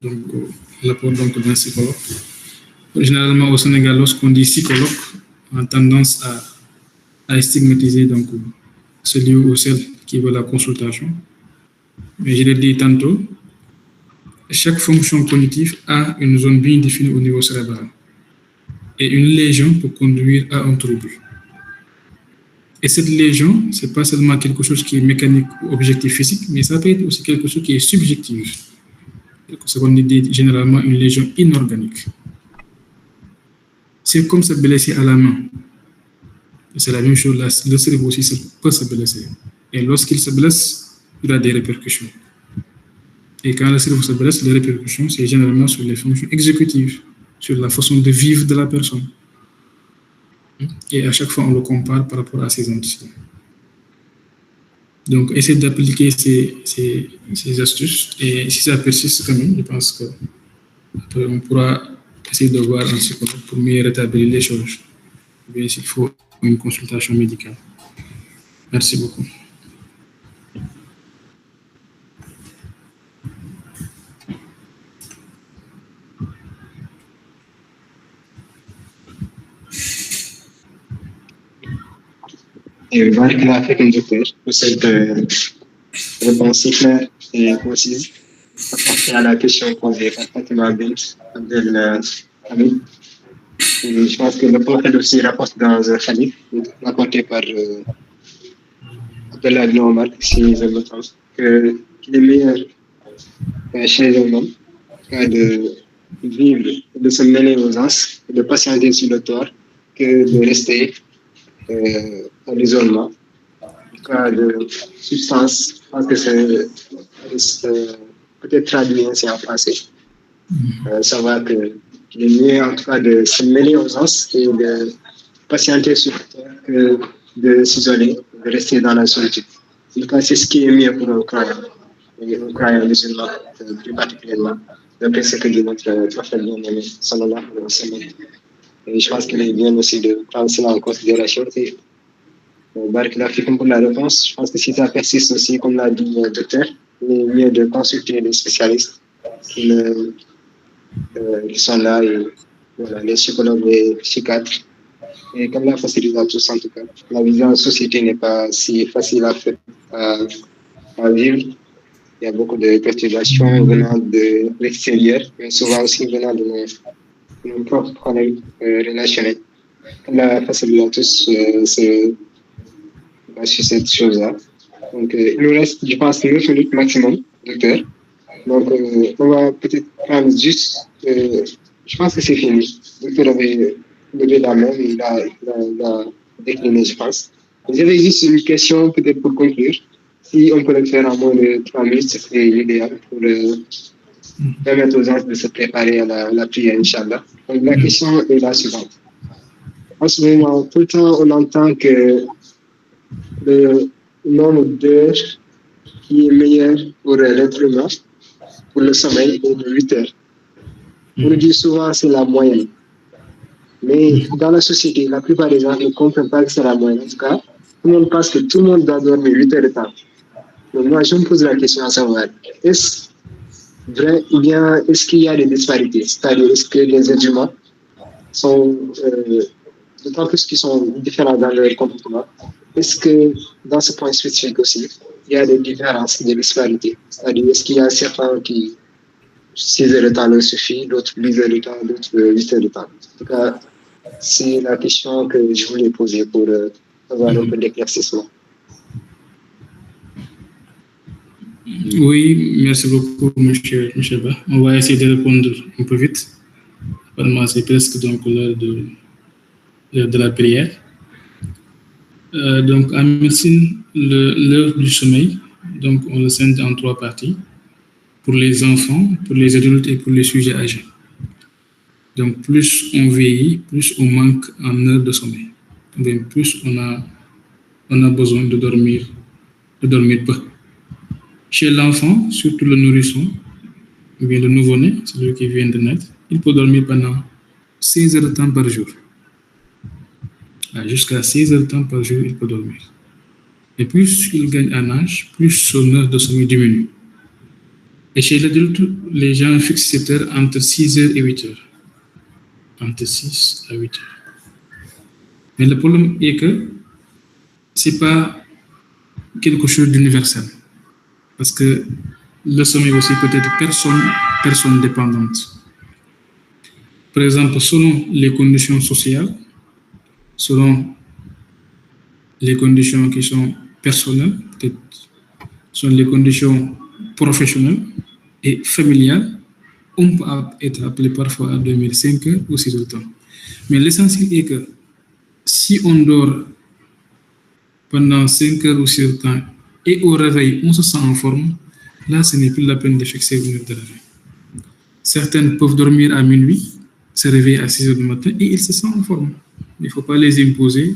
donc, l'apport d'un psychologue. Généralement au Sénégal, lorsqu'on dit psychologue, on a tendance à stigmatiser donc, celui ou celle qui veut la consultation. Mais je l'ai dit tantôt, chaque fonction cognitive a une zone bien définie au niveau cérébral. Et une lésion peut conduire à un trouble. Et cette lésion, ce n'est pas seulement quelque chose qui est mécanique ou objectif physique, mais ça peut être aussi quelque chose qui est subjectif. Ce qu'on dit généralement une lésion inorganique. C'est comme se blesser à la main. C'est la même chose, le cerveau aussi peut se blesser. Et lorsqu'il se blesse, il a des répercussions. Et quand le cerveau se blesse, les répercussions, c'est généralement sur les fonctions exécutives, sur la façon de vivre de la personne. Et à chaque fois, on le compare par rapport à ses antécédents. Donc, essayez d'appliquer ces astuces. Et si ça persiste quand même, je pense qu'on pourra essayer de voir un psychologue pour mieux rétablir les choses. Bien s'il faut une consultation médicale. Merci beaucoup. Et Barakallahu fikum, docteur, pour cette réponse si claire et concise à la question posée par Fatima Bint Abdel Hamid. Et je pense que le prophète aussi rapporte dans un hadith raconté par Abdallah ibn Omar, si je me trompe, qu'il est meilleur chez un homme de vivre, de se mêler aux ans, de patienter sur le tort, que de rester en isolement. En cas de substance, je pense que c'est peut-être traduit ainsi en français. Savoir qu'il est mieux en tout cas de se mêler aux ans et de patienter sur le tort que de s'isoler, de rester dans la solitude. En tout cas, c'est ce qui est mieux pour un croyant musulman, plus particulièrement, d'après ce que dit notre prophète bien-aimé, sallallahu alayhi wa sallam. Et je pense qu'il est bien aussi de prendre cela en considération. Barakallahu fikum pour la réponse. Je pense que si ça persiste aussi, comme l'a dit le docteur, il est mieux de consulter les spécialistes qui sont là, et, voilà, les psychologues, les psychiatres. Et comme l'a facilité à tous, en tout cas, la vie en société n'est pas si facile à vivre. Il y a beaucoup de perturbations venant de l'extérieur, mais souvent aussi venant de nos propres problèmes relationnels. Comme l'a facilité à tous, sur cette chose-là. Donc, il nous reste, je pense, 9 minutes maximum, docteur. Donc, on va peut-être prendre juste. Je pense que c'est fini. Le docteur avait levé la main, il a décliné, je pense. J'avais juste une question, peut-être pour conclure. Si on peut le faire en moins de 3 minutes, ce serait l'idéal pour permettre aux gens de se préparer à la prière, Inch'Allah. Donc, la question est la suivante. En ce moment, tout le temps, on entend que le nombre d'heures qui est meilleur pour l'être humain, pour le sommeil, est de 8 heures. On le dit souvent, c'est la moyenne. Mais dans la société, la plupart des gens ne comprennent pas que c'est la moyenne. En tout cas, tout le monde pense que tout le monde doit dormir 8 heures de temps. Donc moi, je me pose la question à savoir, est-ce vrai ou bien est-ce qu'il y a des disparités? C'est-à-dire, est-ce que les êtres humains sont, d'autant plus qu'ils sont différents dans leur comportement, est-ce que dans ce point spécifique aussi, il y a des différences, des disparités? C'est-à-dire, est-ce qu'il y a certains qui 6 heures de temps leur suffit, d'autres 8 heures de temps, d'autres 8 heures de temps? En tout cas, c'est la question que je voulais poser pour avoir un peu d'éclaircissement. Oui, merci beaucoup, monsieur Ba. On va essayer de répondre un peu vite. Apparemment, c'est presque donc l'heure de la prière. Donc, en médecine, l'heure du sommeil, donc on le scinde en 3 parties. Pour les enfants, pour les adultes et pour les sujets âgés. Donc, plus on vieillit, plus on manque en heures de sommeil. Donc, plus on a besoin de dormir peu. Chez l'enfant, surtout le nourrisson, ou bien le nouveau-né, celui qui vient de naître, il peut dormir pendant 16 heures de temps par jour. Jusqu'à 16 heures de temps par jour, il peut dormir. Et plus il gagne en âge, plus son heure de sommeil diminue. Et chez l'adulte, les gens fixent cette heure entre 6 heures et 8 heures. Entre 6 à 8 heures. Mais le problème est que ce n'est pas quelque chose d'universel. Parce que le sommeil aussi peut être personne dépendante. Par exemple, selon les conditions sociales, selon les conditions qui sont personnelles, peut-être selon les conditions professionnelles et familiales, on peut être appelé parfois à dormir 5 heures ou 6 heures de temps. Mais l'essentiel est que si on dort pendant 5 heures ou 6 heures de temps et au réveil, on se sent en forme, là, ce n'est plus la peine de fixer une heure de réveil. Certaines peuvent dormir à minuit, se réveiller à 6 heures du matin et ils se sentent en forme. Il ne faut pas les imposer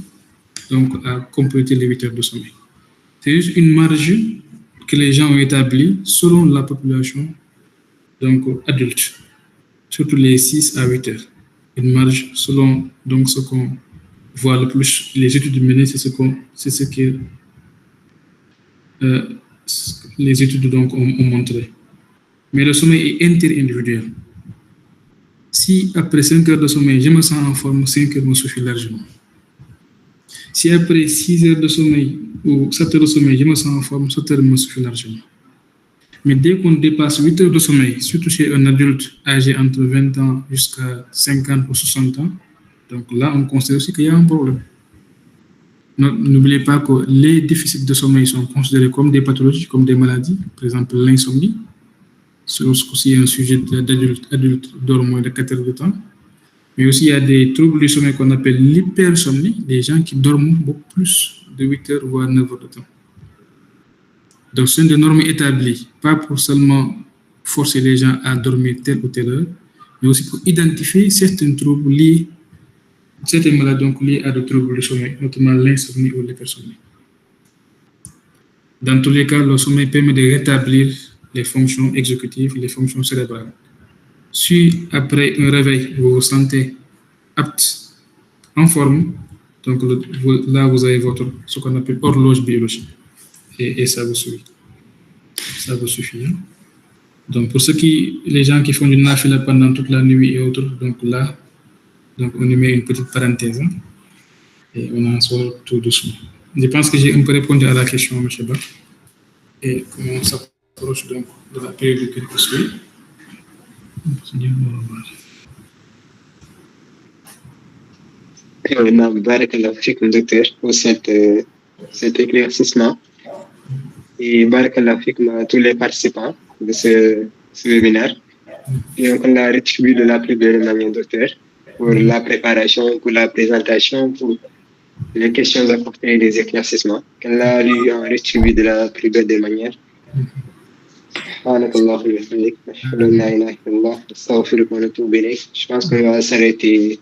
donc, à compléter les 8 heures de sommeil. C'est juste une marge que les gens ont établie selon la population donc, adulte, surtout les 6 à 8 heures. Une marge selon donc, ce qu'on voit le plus. Les études menées, c'est ce que les études donc, ont montré. Mais le sommeil est interindividuel. Si après 5 heures de sommeil, je me sens en forme, 5 heures me suffit largement. Si après 6 heures de sommeil ou 7 heures de sommeil, je me sens en forme, 7 heures me suffit largement. Mais dès qu'on dépasse 8 heures de sommeil, surtout chez un adulte âgé entre 20 ans jusqu'à 50 ou 60 ans, donc là, on considère aussi qu'il y a un problème. N'oubliez pas que les déficits de sommeil sont considérés comme des pathologies, comme des maladies. Par exemple, l'insomnie, c'est aussi un sujet d'adultes dorment moins de 4 heures de temps. Mais aussi, il y a des troubles du sommeil qu'on appelle l'hypersomnie, des gens qui dorment beaucoup plus de 8 heures, voire 9 heures de temps. Donc, ce sont des normes établies, pas pour seulement forcer les gens à dormir telle ou telle heure, mais aussi pour identifier certains troubles liés, certaines maladies donc liées à des troubles du sommeil, notamment l'insomnie ou l'hypersomnie. Dans tous les cas, le sommeil permet de rétablir les fonctions exécutives, les fonctions cérébrales. Si après un réveil, vous vous sentez apte, en forme, donc là, vous avez ce qu'on appelle horloge biologique. Et ça vous suffit. Ça vous suffit. Hein? Donc, pour les gens qui font du nafila pendant toute la nuit et autres, donc là, donc on y met une petite parenthèse. Hein? Et on en sort tout doucement. Je pense que j'ai un peu répondu à la question, M. Ba. Et comment on s'approche donc de la période qui poursuit. Barakallah fikum, docteur, pour cet éclaircissement. Et barakallah fikum à tous les participants de ce webinaire. Et on a rétribué de la plus belle manière, docteur, pour la préparation, pour la présentation, pour les questions apportées et les éclaircissements. On a rétribué de la plus belle des manières. Je pense qu'on va s'arrêter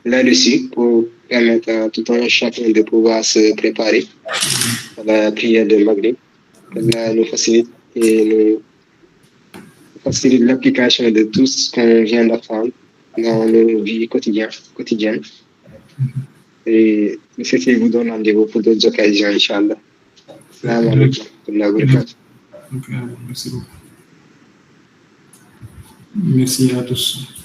là-dessus pour permettre à tout un chacun de pouvoir se préparer à la prière de Maghrib. Allah nous facilite et nous facilite l'application de tout ce qu'on vient d'apprendre dans nos vies quotidiennes. Et je vous donne rendez-vous pour d'autres occasions, Inch'Allah. Merci beaucoup. Merci à tous.